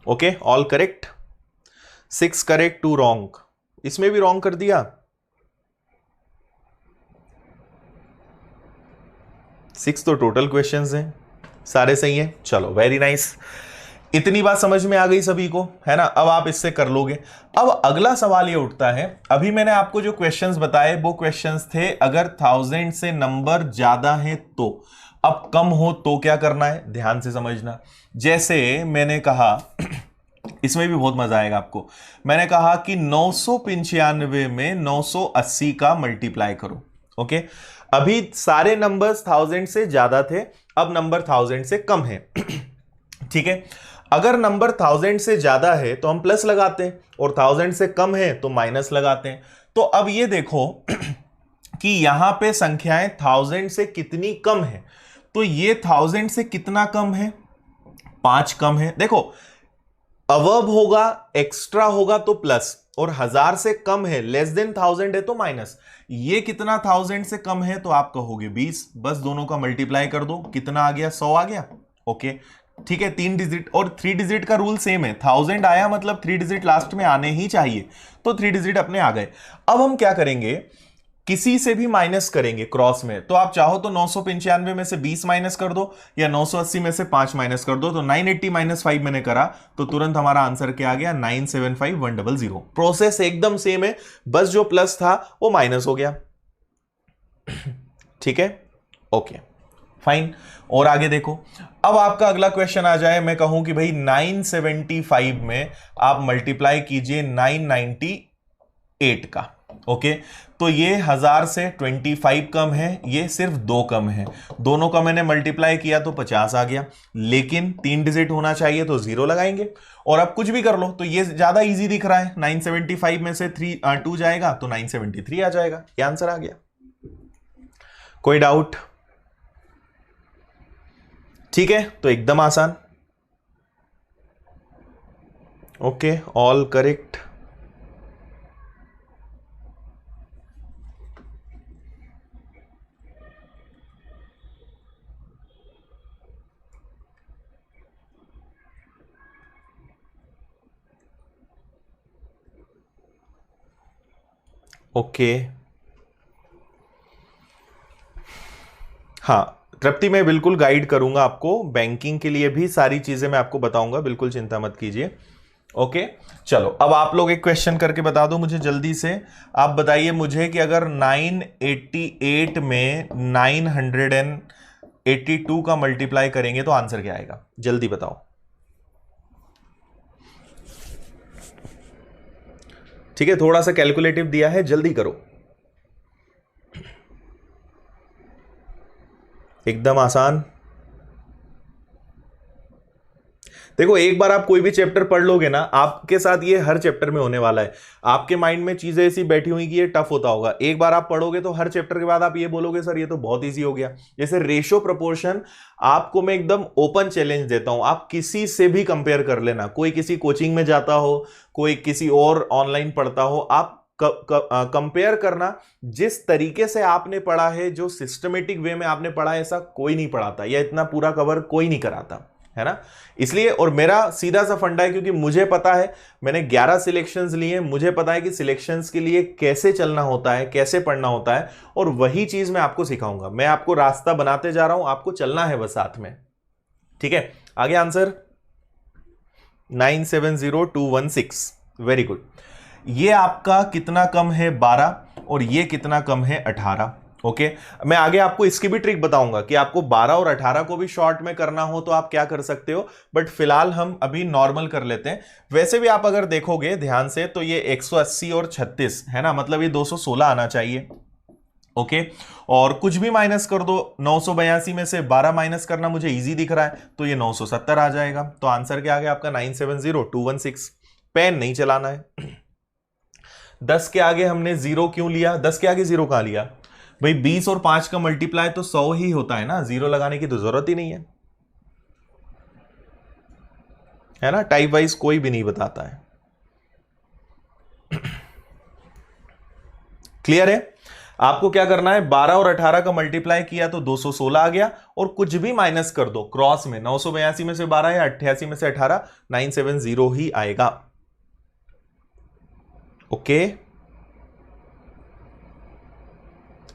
Okay, all correct, 6 correct 2 wrong, इसमें भी रॉन्ग कर दिया, 6 तो टोटल क्वेश्चंस हैं, सारे सही हैं, चलो वेरी नाइस। इतनी बात समझ में आ गई सभी को, है ना, अब आप इससे कर लोगे। अब अगला सवाल ये उठता है, अभी मैंने आपको जो क्वेश्चंस बताए वो क्वेश्चंस थे अगर 1000 से नंबर ज्यादा है तो, अब कम हो तो क्या करना है, ध्यान से समझना। जैसे मैंने कहा इसमें भी बहुत मजा आएगा आपको, मैंने कहा कि 995 में 980 का मल्टीप्लाई करो। ओके, अभी सारे नंबर्स 1000 से ज्यादा थे, अब नंबर 1000 से कम है। ठीक है, अगर नंबर 1000 से ज्यादा है तो हम प्लस लगाते हैं, और 1000 से कम है तो माइनस लगाते हैं। तो अब ये देखो कि यहां पे संख्याएं 1000 से कितनी कम है, तो ये 1000 से कितना कम है, 5 कम है। देखो अवर्ब होगा, एक्स्ट्रा होगा तो प्लस, और 1000 से कम है, लेस देन 1000 है तो माइनस। ये कितना 1000 से कम है तो आप कहोगे 20, बस दोनों का मल्टीप्लाई कर दो, कितना आ गया, 100 आ गया। ओके, ठीक है, 3 डिजिट और 3 डिजिट का रूल सेम है, 1000 आया मतलब 3 डिजिट लास्ट में आने ही चाहिए, तो 3 डिजिट अपने आ गए। अब हम क्या करेंगे, किसी से भी माइनस करेंगे क्रॉस में, तो आप चाहो तो 995 में से 20 माइनस कर दो, या 980 में से 5 माइनस कर दो, तो 980 माइनस 5 मैंने करा तो तुरंत हमारा आंसर क्या आ गया, 975100। प्रोसेस एकदम सेम है, बस जो प्लस था वो माइनस हो गया। ठीक है, ओके फाइन, और आगे देखो। अब आपका अगला क्वेश्चन आ जाए, मैं कहूं कि भाई 975 में आप मल्टीप्लाई कीजिए 998 का। ओके, तो ये 1000 से 25 कम है, ये सिर्फ 2 कम है, दोनों का मैंने मल्टीप्लाई किया तो 50 आ गया, लेकिन 3 डिजिट होना चाहिए तो 0 लगाएंगे, और अब कुछ भी कर लो, तो ये ज्यादा इजी दिख रहा है, 975 में से 2 जाएगा तो 973 आ जाएगा, ये आंसर आ गया। कोई डाउट? ठीक है, तो एकदम आसान। Okay, all correct. ओके, हाँ तृप्ति मैं बिल्कुल गाइड करूंगा आपको, बैंकिंग के लिए भी सारी चीजें मैं आपको बताऊंगा, बिल्कुल चिंता मत कीजिए। ओके चलो, अब आप लोग एक क्वेश्चन करके बता दो मुझे जल्दी से। आप बताइए मुझे कि अगर 988 में 982 का मल्टीप्लाई करेंगे तो आंसर क्या आएगा, जल्दी बताओ। ठीक है, थोड़ा सा कैलकुलेटिव दिया है, जल्दी करो, एकदम आसान। देखो एक बार आप कोई भी चैप्टर पढ़ लोगे ना, आपके साथ ये हर चैप्टर में होने वाला है। आपके माइंड में चीजें ऐसी बैठी हुई कि ये टफ होता होगा, एक बार आप पढ़ोगे तो हर चैप्टर के बाद आप ये बोलोगे सर ये तो बहुत इजी हो गया। जैसे रेशो प्रोपोर्शन, आपको मैं एकदम ओपन चैलेंज देता हूं, आप किसी से भी कंपेयर कर लेना, कोई किसी कोचिंग में जाता हो, कोई किसी और ऑनलाइन पढ़ता हो, आप कंपेयर करना। जिस तरीके से आपने पढ़ा है, जो सिस्टमेटिक वे में आपने पढ़ा है, ऐसा कोई नहीं पढ़ाता, या इतना पूरा कवर कोई नहीं कराता, है ना। इसलिए, और मेरा सीधा सा फंडा है, क्योंकि मुझे पता है, मैंने 11 सिलेक्शंस लिए, मुझे पता है कि सिलेक्शंस के लिए कैसे चलना होता है, कैसे पढ़ना होता है, और वही चीज मैं आपको सिखाऊंगा। मैं आपको रास्ता बनाते जा रहा हूं, आपको चलना है बस साथ में। ठीक है, आगे आंसर 970216, वेरी गुड। ये आपका कितना कम है 12, और ये कितना कम है 18। ओके, मैं आगे आपको इसकी भी ट्रिक बताऊंगा कि आपको 12 और 18 को भी शॉर्ट में करना हो तो आप क्या कर सकते हो, बट फिलहाल हम अभी नॉर्मल कर लेते हैं। वैसे भी आप अगर देखोगे ध्यान से तो ये 180 और 36 है ना, मतलब ये 216 आना चाहिए। ओके, और कुछ भी माइनस कर दो, 982 में से 12 माइनस करना मुझे इजी दिख रहा है, तो ये 970 आ जाएगा। तो आंसर क्या आ गया आपका 970216। पेन नहीं चलाना है। 10 के आगे हमने जीरो क्यों लिया, 10 के आगे जीरो कहां लिया भाई, 20 और 5 का मल्टीप्लाई तो 100 ही होता है ना, जीरो लगाने की तो जरूरत ही नहीं है ना। टाइप वाइज कोई भी नहीं बताता है। क्लियर है। आपको क्या करना है, 12 और 18 का मल्टीप्लाई किया तो 216 आ गया, और कुछ भी माइनस कर दो क्रॉस में, 982 में से 12 या 88 में से 18, 970 ही आएगा। ओके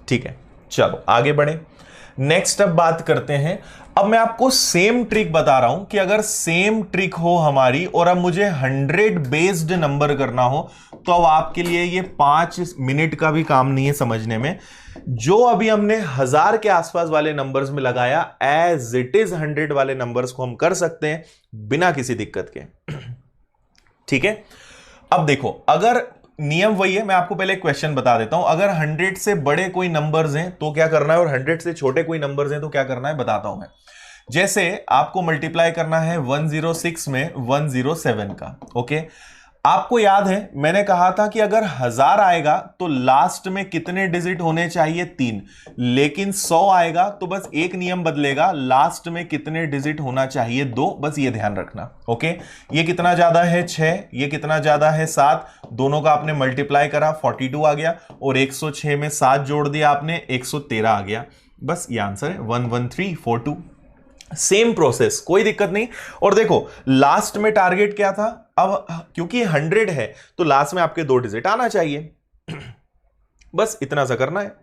ठीक है, चलो आगे बढ़े। नेक्स्ट अब बात करते हैं, अब मैं आपको सेम ट्रिक बता रहा हूं कि अगर सेम ट्रिक हो हमारी, और अब मुझे 100 बेस्ड नंबर करना हो, तो अब आपके लिए ये 5 मिनट का भी काम नहीं है समझने में। जो अभी हमने 1000 के आसपास वाले नंबर्स में लगाया, एज इट इज 100 वाले नंबर्स को हम कर सकते हैं बिना किसी दिक्कत के। ठीक है, अब देखो, अगर नियम वही है, मैं आपको पहले एक क्वेश्चन बता देता हूं। अगर 100 से बड़े कोई नंबर्स हैं तो क्या करना है, और 100 से छोटे कोई नंबर्स हैं तो क्या करना है, बताता हूं मैं। जैसे आपको मल्टीप्लाई करना है 106 में 107 का। ओके, आपको याद है मैंने कहा था कि अगर 1000 आएगा तो लास्ट में कितने डिजिट होने चाहिए, 3, लेकिन 100 आएगा तो बस एक नियम बदलेगा, लास्ट में कितने डिजिट होना चाहिए, 2, बस ये ध्यान रखना। ओके, ये कितना ज्यादा है 6, ये कितना ज्यादा है 7, दोनों का आपने मल्टीप्लाई करा 42 आ गया, और 106 में 7 जोड़ दिया आपने 113 आ गया। बस ये आंसर है 11342। सेम प्रोसेस, कोई दिक्कत नहीं। और देखो लास्ट में टारगेट क्या था, अब क्योंकि 100 है तो लास्ट में आपके 2 डिजिट आना चाहिए। बस इतना सा करना है।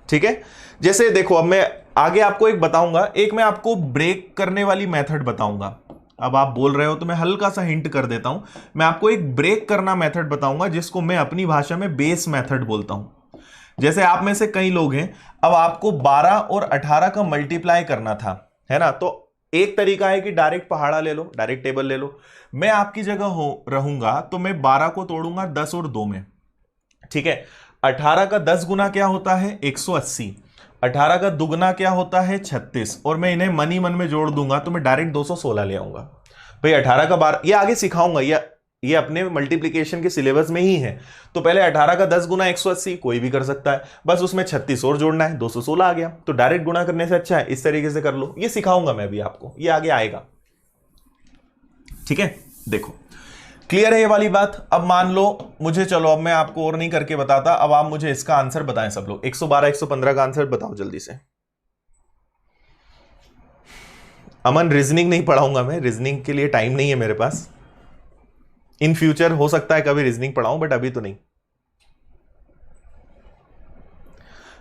ठीक है, जैसे देखो अब मैं आगे आपको एक बताऊंगा, एक मैं आपको ब्रेक करने वाली मेथड बताऊंगा। अब आप बोल रहे हो तो मैं हल्का सा हिंट कर देता हूं, मैं आपको एक ब्रेक करना मेथड बताऊंगा जिसको मैं अपनी भाषा में बेस मेथड बोलता हूं। जैसे आप में से कई लोग हैं, अब आपको 12 और 18 का मल्टीप्लाई करना था, है ना, तो एक तरीका है कि डायरेक्ट पहाड़ा ले लो, डायरेक्ट टेबल ले लो। मैं आपकी जगह रहूंगा तो मैं 12 को तोड़ूंगा 10 और 2 में। ठीक है, 18 का 10 गुना क्या होता है 180, 18 का दुगना क्या होता है 36, और मैं इन्हें मन ही मन में जोड़ दूंगा तो मैं डायरेक्ट 216 ले आऊंगा। भाई 18 का 12, ये आगे सिखाऊंगा, ये अपने मल्टीप्लिकेशन के सिलेबस में ही है। तो पहले 18 का 10 गुना 180 कोई भी कर सकता है, बस उसमें 36 और जोड़ना है, 216 आ गया। तो डायरेक्ट गुणा करने से अच्छा है इस तरीके से कर लो, ये सिखाऊंगा मैं भी आपको, ये आगे आएगा। ठीक है, देखो क्लियर है ये वाली बात। अब मान लो मुझे, चलो अब मैं आपको और नहीं करके बताता, अब आप मुझे इसका आंसर बताएं सब लोग। 112 115 का आंसर बताओ जल्दी से। अमन रीजनिंग नहीं पढ़ाऊंगा मैं, रीजनिंग के लिए टाइम नहीं है मेरे पास। इन फ्यूचर हो सकता है कभी रीजनिंग पढ़ाऊं, बट अभी तो नहीं।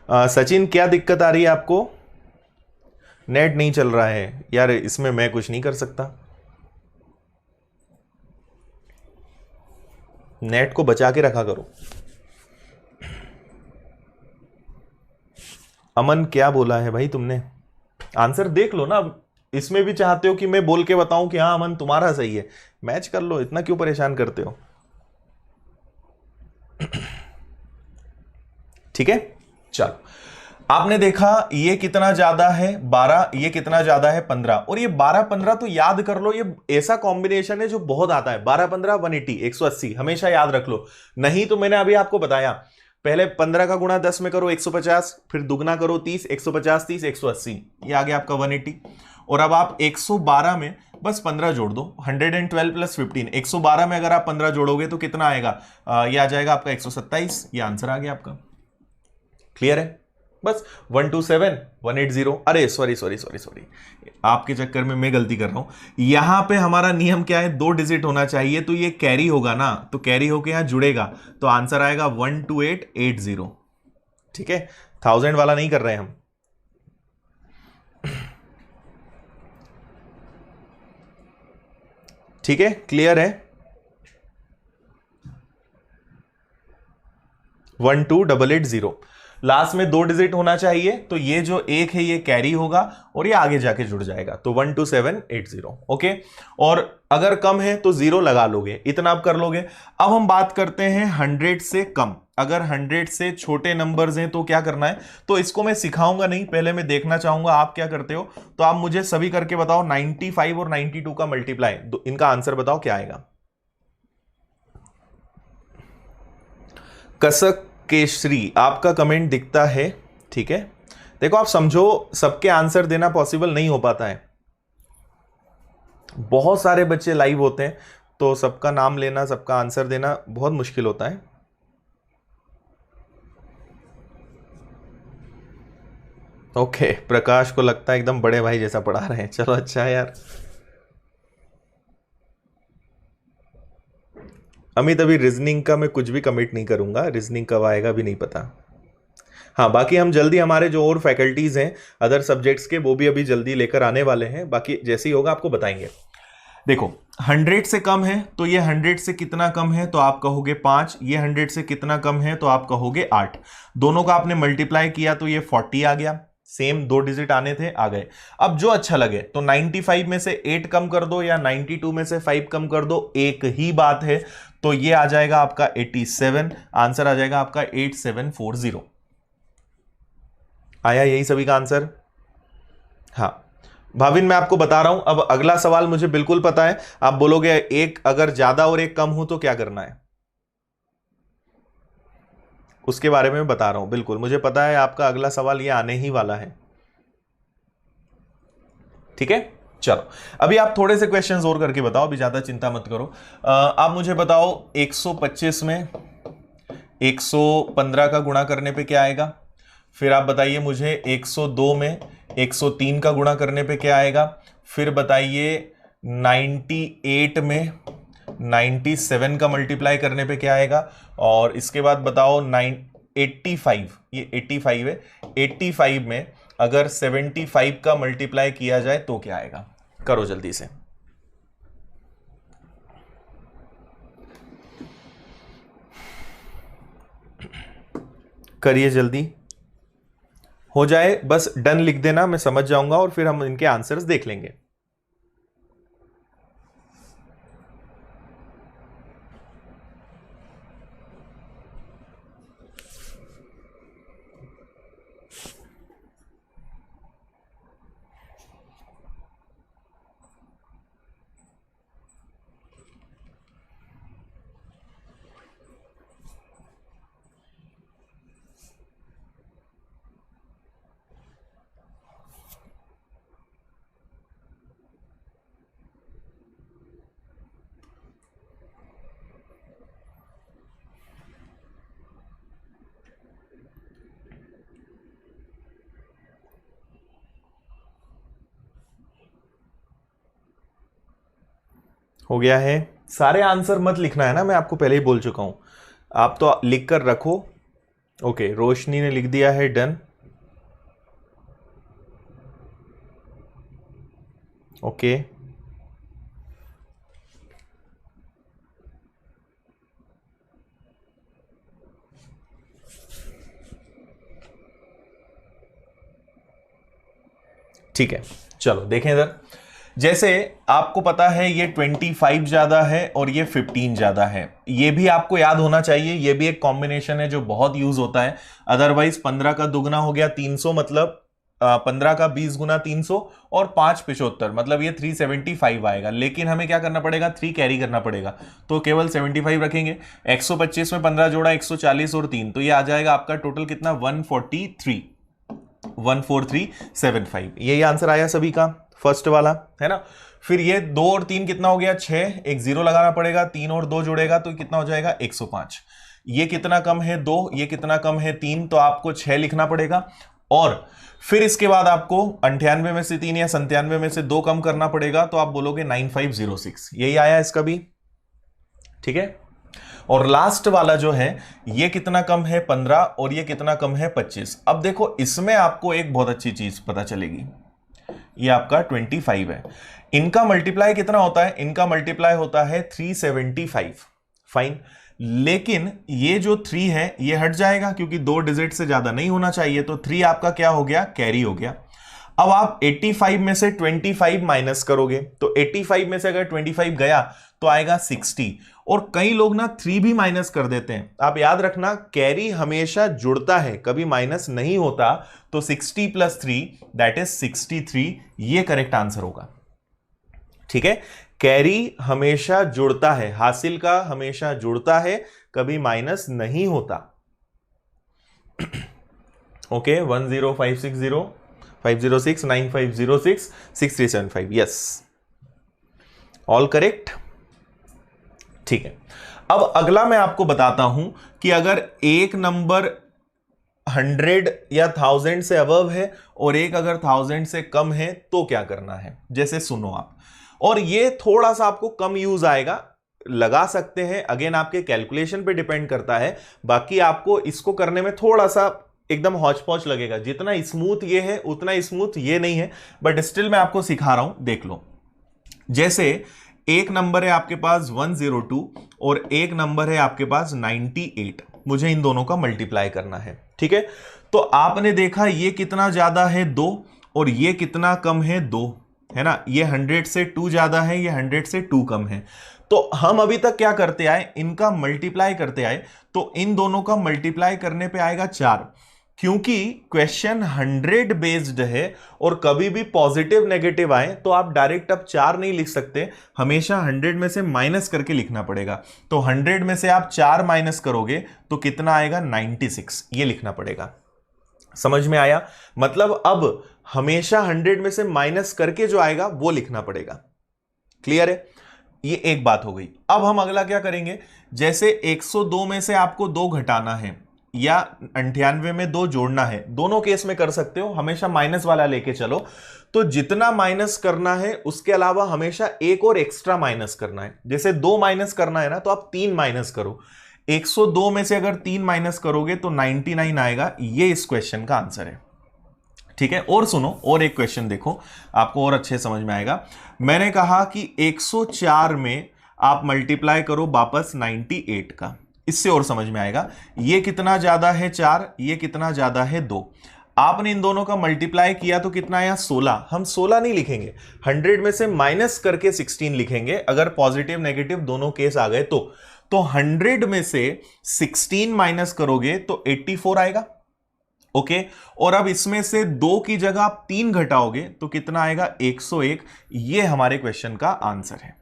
सचिन क्या दिक्कत आ रही है आपको? नेट नहीं चल रहा है यार, इसमें मैं कुछ नहीं कर सकता। नेट को बचा के रखा करो। अमन क्या बोला है भाई तुमने? आंसर देख लो ना। इसमें भी चाहते हो कि मैं बोल के बताऊं कि हाँ अमन तुम्हारा सही है? मैच कर लो, इतना क्यों परेशान करते हो? ठीक है, चलो। आपने देखा ये कितना ज्यादा है 12, ये कितना ज्यादा है 15, और ये 12 15 तो याद कर लो, ये ऐसा कॉम्बिनेशन है जो बहुत आता है। 12 15 180 180 हमेशा याद रख लो। नहीं तो मैंने अभी आपको बताया, पहले 15 का गुणा 10 में करो 150, फिर दुगना करो 30, 150 30 180, ये आ गया आपका 180। और अब आप 112 में बस 15 जोड़ दो, 112 प्लस 15, 112 में अगर आप 15 जोड़ोगे तो कितना आएगा? ये आ जाएगा आपका 127। ये आंसर आ गया आपका। क्लियर है? बस 127 180। अरे सॉरी सॉरी सॉरी सॉरी, आपके चक्कर में मैं गलती कर रहा हूं। यहां पे हमारा नियम क्या है? 2 डिजिट होना चाहिए, तो ये कैरी होगा ना, तो कैरी होके यहां जुड़ेगा, तो आंसर आएगा 12880। ठीक है, 1000 वाला नहीं कर रहे हम। ठीक है, क्लियर है? 12880, लास्ट में 2 डिजिट होना चाहिए, तो ये जो एक है ये कैरी होगा और ये आगे जाके जुड़ जाएगा, तो 12780। ओके, और अगर कम है तो 0 लगा लोगे, इतना आप कर लोगे। अब हम बात करते हैं 100 से कम। अगर 100 से छोटे नंबर्स हैं तो क्या करना है? तो इसको मैं सिखाऊंगा नहीं, पहले मैं देखना चाहूंगा आप क्या करते हो। तो आप मुझे सभी करके बताओ, 95 और 92 का मल्टीप्लाई, इनका आंसर बताओ क्या आएगा। कसक केशरी आपका कमेंट दिखता है। ठीक है, देखो आप समझो, सबके आंसर देना पॉसिबल नहीं हो पाता है, बहुत सारे बच्चे लाइव होते हैं, तो सबका नाम लेना, सबका आंसर देना बहुत मुश्किल होता है। ओके, प्रकाश को लगता है एकदम बड़े भाई जैसा पढ़ा रहे हैं, चलो अच्छा है यार। अमित अभी रीजनिंग का मैं कुछ भी कमिट नहीं करूंगा, रीजनिंग कब आएगा भी नहीं पता। हाँ, बाकी हम जल्दी, हमारे जो और फैकल्टीज हैं अदर सब्जेक्ट्स के, वो भी अभी जल्दी लेकर आने वाले हैं, बाकी जैसे ही होगा आपको बताएंगे। देखो 100 से कम है तो ये 100 से कितना कम है, तो आप कहोगे 5। ये 100 से कितना कम है, तो आप कहोगे 8। दोनों का आपने मल्टीप्लाई किया तो ये 40 आ गया, सेम 2 डिजिट आने थे, आ गए। अब जो अच्छा लगे, तो 95 में से 8 कम कर दो या 92 में से 5 कम कर दो, एक ही बात है। तो ये आ जाएगा आपका 87, आंसर आ जाएगा आपका 8740। आया यही सभी का आंसर? हाँ भाविन, मैं आपको बता रहा हूं, अब अगला सवाल मुझे बिल्कुल पता है। आप बोलोगे एक अगर ज्यादा और एक कम हो तो क्या करना है, उसके बारे में मैं बता रहा हूं। बिल्कुल मुझे पता है आपका अगला सवाल ये आने ही वाला है। ठीक है, चलो अभी आप थोड़े से क्वेश्चंस और करके बताओ, अभी ज्यादा चिंता मत करो। आप मुझे बताओ 125 में 115 का गुणा करने पे क्या आएगा? फिर आप बताइए मुझे 102 में 103 का गुणा करने पे क्या आएगा? फिर बताइए 98 में 97 का मल्टीप्लाई करने पे क्या आएगा? और इसके बाद बताओ 85, ये 85 है, 85 में अगर 75 का मल्टीप्लाई किया जाए तो क्या आएगा? करो जल्दी से, करिए जल्दी, हो जाए बस डन लिख देना, मैं समझ जाऊंगा और फिर हम इनके आंसर्स देख लेंगे। हो गया है? सारे आंसर मत लिखना है ना, मैं आपको पहले ही बोल चुका हूं, आप तो लिख कर रखो ओके, रोशनी ने लिख दिया है डन। ओके, ठीक है, चलो देखें इधर। जैसे आपको पता है ये 25 ज्यादा है और ये 15 ज्यादा है, ये भी आपको याद होना चाहिए, ये भी एक कॉम्बिनेशन है जो बहुत यूज होता है। अदरवाइज 15 का दुगना हो गया 300, मतलब 15 का 20 गुना 300 और 5 75, मतलब ये 375 आएगा। लेकिन हमें क्या करना पड़ेगा, 3 कैरी करना पड़ेगा, तो केवल 75 रखेंगे। 125 में 15 जोड़ा 140 और 3, तो ये आ जाएगा आपका टोटल कितना, 143, 14375। यही आंसर आया सभी का, फर्स्ट वाला है ना। फिर ये 2 और 3 कितना हो गया, 6, एक जीरो लगाना पड़ेगा, 3 और 2 जोड़ेगा तो कितना हो जाएगा, 105। ये कितना कम है, 2, ये कितना कम है, 3, तो आपको 6 लिखना पड़ेगा। और फिर इसके बाद आपको 98 में से 3 या 97 में से 2 कम करना पड़ेगा, तो आप बोलोगे 9506। यही आया इसका भी, ठीक है। और लास्ट वाला जो है, ये कितना कम है, 15, और ये कितना कम है, 25। अब देखो इसमें आपको एक बहुत अच्छी चीज पता चलेगी, ये आपका 25 है, इनका मल्टीप्लाई कितना होता है, इनका मल्टीप्लाई होता है 375, फाइन। लेकिन ये जो 3 है ये हट जाएगा क्योंकि 2 डिजिट से ज्यादा नहीं होना चाहिए, तो 3 आपका क्या हो गया, कैरी हो गया। अब आप 85 में से 25 माइनस करोगे, तो 85 में से अगर 25 गया तो आएगा 60। और कई लोग ना 3 भी माइनस कर देते हैं। आप याद रखना, कैरी हमेशा जुड़ता है, कभी माइनस नहीं होता। तो 60 + 3 दैट इज 63, ये करेक्ट आंसर होगा, ठीक है। कैरी हमेशा जुड़ता है, हासिल का हमेशा जुड़ता है, कभी माइनस नहीं होता। ओके, 10560 506 9506 6375, यस, ऑल करेक्ट, ठीक है। अब अगला मैं आपको बताता हूं कि अगर एक नंबर 100 या 1000 से अबव है और एक अगर 1000 से कम है तो क्या करना है। जैसे सुनो आप, और ये थोड़ा सा आपको कम यूज आएगा, लगा सकते हैं, अगेन आपके कैलकुलेशन पे डिपेंड करता है। बाकी आपको इसको करने में थोड़ा सा एकदम हौच पौच लगेगा, जितना स्मूथ ये है उतना स्मूथ ये नहीं है, बट स्टिल मैं आपको सिखा रहा हूं, देख लो। जैसे एक नंबर है आपके पास 102 और एक नंबर है आपके पास 98, मुझे इन दोनों का मल्टीप्लाई करना है, ठीक है। तो आपने देखा ये कितना ज्यादा है, 2, और ये कितना कम है, 2, है ना। ये 100 से 2 ज्यादा है, ये 100 से 2 कम है। तो हम अभी तक क्या करते आए, इनका मल्टीप्लाई करते आए, तो इन दोनों का मल्टीप्लाई करने पे आएगा 4। क्योंकि क्वेश्चन 100 बेस्ड है और कभी भी पॉजिटिव नेगेटिव आए तो आप डायरेक्ट अब 4 नहीं लिख सकते, हमेशा 100 में से माइनस करके लिखना पड़ेगा। तो 100 में से आप 4 माइनस करोगे तो कितना आएगा, 96, ये लिखना पड़ेगा। समझ में आया, मतलब अब हमेशा 100 में से माइनस करके जो आएगा वो लिखना पड़ेगा। क्लियर है, ये एक बात हो गई। अब हम अगला क्या करेंगे, जैसे 102 में से आपको 2 घटाना है या 98 में 2 जोड़ना है, दोनों केस में कर सकते हो, हमेशा माइनस वाला लेके चलो। तो जितना माइनस करना है उसके अलावा हमेशा एक और एक्स्ट्रा माइनस करना है। जैसे 2 माइनस करना है ना, तो आप 3 माइनस करो। 102 में से अगर 3 माइनस करोगे तो 99 आएगा। ये इस क्वेश्चन का आंसर है, ठीक है। और सुनो, और एक क्वेश्चन देखो, आपको और अच्छे समझ में आएगा। मैंने कहा कि 104 में आप मल्टीप्लाई करो वापस 98 का, इससे और समझ में आएगा। ये कितना ज्यादा है, 4, ये कितना ज्यादा है, 2। आपने इन दोनों का मल्टीप्लाई किया तो कितना आया, 16। हम 16 नहीं लिखेंगे, 100 में से माइनस करके 16 लिखेंगे, अगर पॉजिटिव नेगेटिव दोनों केस आ गए तो 100 में से 16 माइनस करोगे तो 84 आएगा। ओके, और अब इसमें से 2 की जगह आप 3 घटाओगे तो कितना आएगा, 101। ये हमारे क्वेश्चन का आंसर है,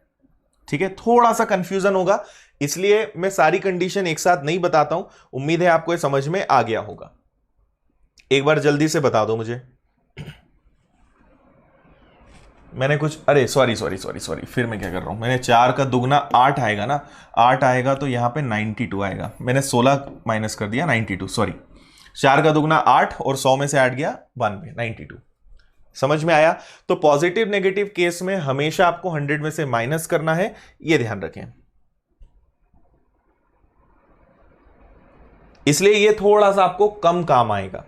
ठीक है। थोड़ा सा कंफ्यूजन होगा, इसलिए मैं सारी कंडीशन एक साथ नहीं बताता हूं। उम्मीद है आपको ये समझ में आ गया होगा। एक बार जल्दी से बता दो मुझे। मैंने कुछ, अरे सॉरी, फिर मैं क्या कर रहा हूं, मैंने 4 का दुगना 8 आएगा ना, 8 आएगा तो यहां पे 92 आएगा। मैंने 16 माइनस कर दिया, 92, सॉरी। 4 का दुगना 8 और 100 में से 8 गया 92, 92। समझ में आया। तो पॉजिटिव नेगेटिव केस में हमेशा आपको 100 में से माइनस करना है, ये ध्यान रखें। इसलिए ये थोड़ा सा आपको कम काम आएगा।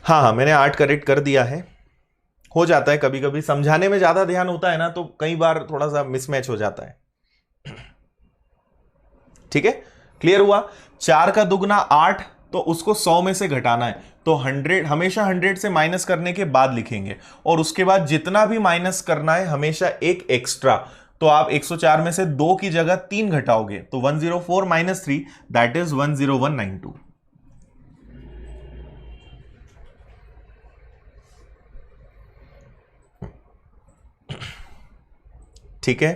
हाँ हाँ, मैंने 8 करेक्ट कर दिया है। हो जाता है कभी कभी, समझाने में ज्यादा ध्यान होता है ना, तो कई बार थोड़ा सा मिसमैच हो जाता है। ठीक है, क्लियर हुआ। 4 का दुगना 8, तो उसको 100 में से घटाना है, तो 100 हमेशा 100 से माइनस करने के बाद लिखेंगे, और उसके बाद जितना भी माइनस करना है हमेशा एक एक्स्ट्रा। तो आप 104 में से 2 की जगह 3 घटाओगे, तो 104 माइनस 3 दैट इज 10192। ठीक है,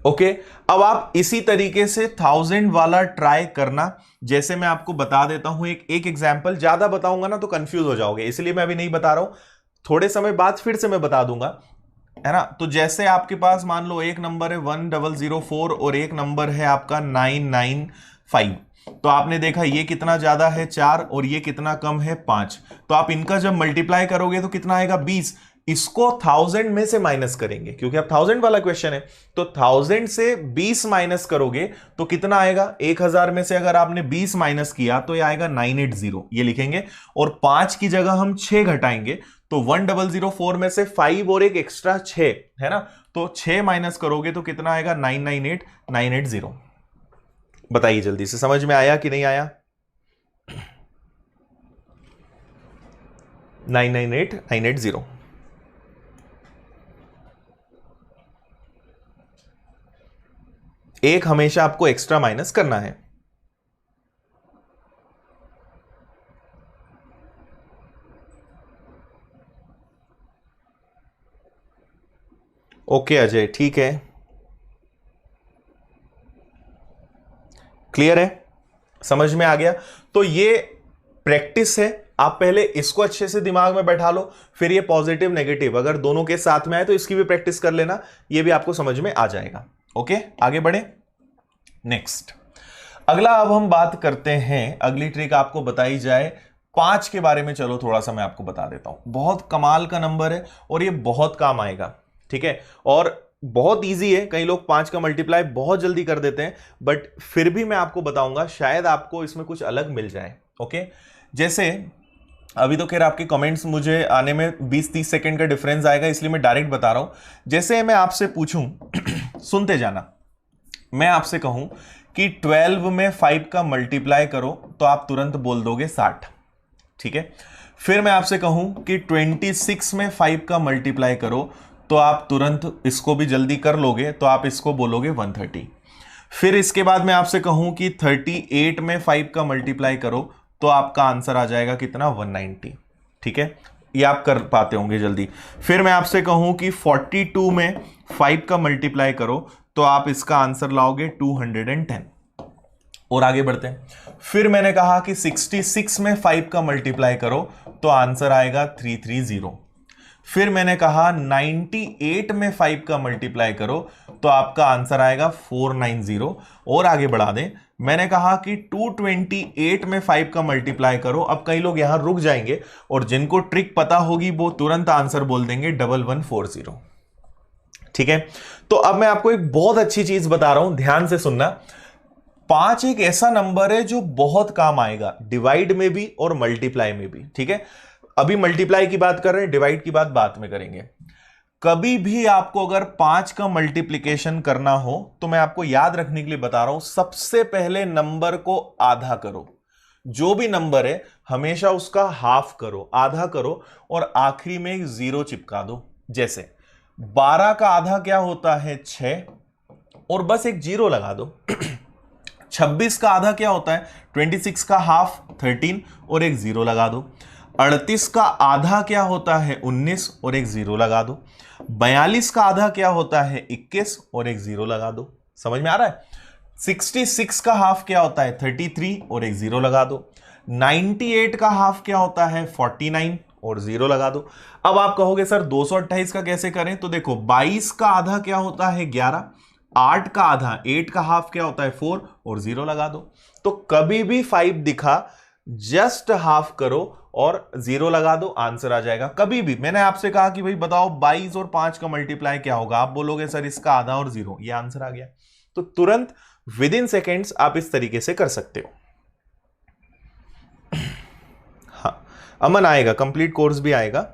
ओके। अब आप इसी तरीके से 1000 वाला ट्राई करना। जैसे मैं आपको बता देता हूं एक एग्जांपल, ज्यादा बताऊंगा ना तो कंफ्यूज हो जाओगे, इसलिए मैं अभी नहीं बता रहा हूं, थोड़े समय बाद फिर से मैं बता दूंगा, है ना। तो जैसे आपके पास मान लो एक नंबर है 1004 और एक नंबर है आपका 995, तो आपने देखा ये कितना ज्यादा है 4 और ये कितना कम है 5, तो आप इनका जब मल्टीप्लाई करोगे तो कितना आएगा 20। इसको 1000 में से माइनस करेंगे, क्योंकि अब 1000 वाला क्वेश्चन है, तो 1000 से 20 माइनस करोगे तो कितना आएगा। 1000 में से अगर आपने 20 माइनस किया तो ये आएगा 980, ये लिखेंगे, और 5 की जगह हम 6 घटाएंगे, तो 1004 में से 5 और एक एक्स्ट्रा 6 है ना, तो 6 माइनस करोगे तो कितना आएगा 998 980। बताइए जल्दी से, समझ में आया कि नहीं आया। 998 980। एक हमेशा आपको एक्स्ट्रा माइनस करना है। ओके अजय, ठीक है, क्लियर है, समझ में आ गया। तो ये प्रैक्टिस है, आप पहले इसको अच्छे से दिमाग में बैठा लो, फिर ये पॉजिटिव नेगेटिव अगर दोनों के साथ में आए तो इसकी भी प्रैक्टिस कर लेना, ये भी आपको समझ में आ जाएगा। ओके, आगे बढ़े नेक्स्ट। अगला अब हम बात करते हैं, अगली ट्रिक आपको बताई जाए 5 के बारे में। चलो थोड़ा सा मैं आपको बता देता हूं, बहुत कमाल का नंबर है और ये बहुत काम आएगा। ठीक है, और बहुत इजी है, कई लोग 5 का मल्टीप्लाई बहुत जल्दी कर देते हैं, बट फिर भी मैं आपको बताऊंगा, शायद आपको इसमें कुछ अलग मिल जाए। ओके, जैसे अभी तो खैर आपके कमेंट्स मुझे आने में 20-30 सेकंड का डिफरेंस आएगा, इसलिए मैं डायरेक्ट बता रहा हूं। जैसे मैं आपसे पूछूं सुनते जाना, मैं आपसे कहूं कि 12 में 5 का मल्टीप्लाई करो, तो आप तुरंत बोल दोगे 60। ठीक है, फिर मैं आपसे कहूं कि 26 में 5 का मल्टीप्लाई करो, तो आप तुरंत इसको भी जल्दी कर लोगे, तो आप इसको बोलोगे 130। फिर इसके बाद मैं आपसे कहूं कि 38 में 5 का मल्टीप्लाई करो, तो आपका आंसर आ जाएगा कितना 190। ठीक है, ये आप कर पाते होंगे जल्दी। फिर मैं आपसे कहूं कि 42 में 5 का मल्टीप्लाई करो, तो आप इसका आंसर लाओगे 210। और आगे बढ़ते हैं। फिर मैंने कहा कि 66 में 5 का मल्टीप्लाई करो, तो आंसर आएगा 330। फिर मैंने कहा 98 में 5 का मल्टीप्लाई करो, तो आपका आंसर आएगा 490। और आगे बढ़ा दें, मैंने कहा कि 228 में 5 का मल्टीप्लाई करो। अब कई लोग यहां रुक जाएंगे और जिनको ट्रिक पता होगी वो तुरंत आंसर बोल देंगे 1140। ठीक है, तो अब मैं आपको एक बहुत अच्छी चीज बता रहा हूं, ध्यान से सुनना। 5 एक ऐसा नंबर है जो बहुत काम आएगा, डिवाइड में भी और मल्टीप्लाई में भी। ठीक है, अभी मल्टीप्लाई की बात कर रहे हैं, डिवाइड की बात बाद में करेंगे। कभी भी आपको अगर 5 का मल्टीप्लिकेशन करना हो, तो मैं आपको याद रखने के लिए बता रहा हूं, सबसे पहले नंबर को आधा करो। जो भी नंबर है हमेशा उसका हाफ करो, आधा करो, और आखिरी में एक 0 चिपका दो। जैसे 12 का आधा क्या होता है 6, और बस एक 0 लगा दो। 26 का आधा क्या होता है 26 का हाफ 13, और एक 0 लगा दो। 38 का आधा क्या होता है 19, और एक 0 लगा दो। 42 का आधा क्या होता है 21, और एक 0 लगा दो। समझ में आ रहा है। 66 का हाफ क्या होता है 33, और एक 0 लगा दो। 98 का हाफ क्या होता है 49, और 0 लगा दो। अब आप कहोगे सर 228 का कैसे करें, तो देखो 22 का आधा क्या होता है 11, 8 का आधा 8 का हाफ क्या होता है 4, और 0 लगा दो। तो कभी भी 5 दिखा जस्ट हाफ करो और 0 लगा दो, आंसर आ जाएगा। कभी भी मैंने आपसे कहा कि भाई बताओ 22 और 5 का मल्टीप्लाई क्या होगा, आप बोलोगे सर इसका आधा और 0, ये आंसर आ गया। तो तुरंत विद इन सेकेंड्स आप इस तरीके से कर सकते हो। हाँ, अमन आएगा, कंप्लीट कोर्स भी आएगा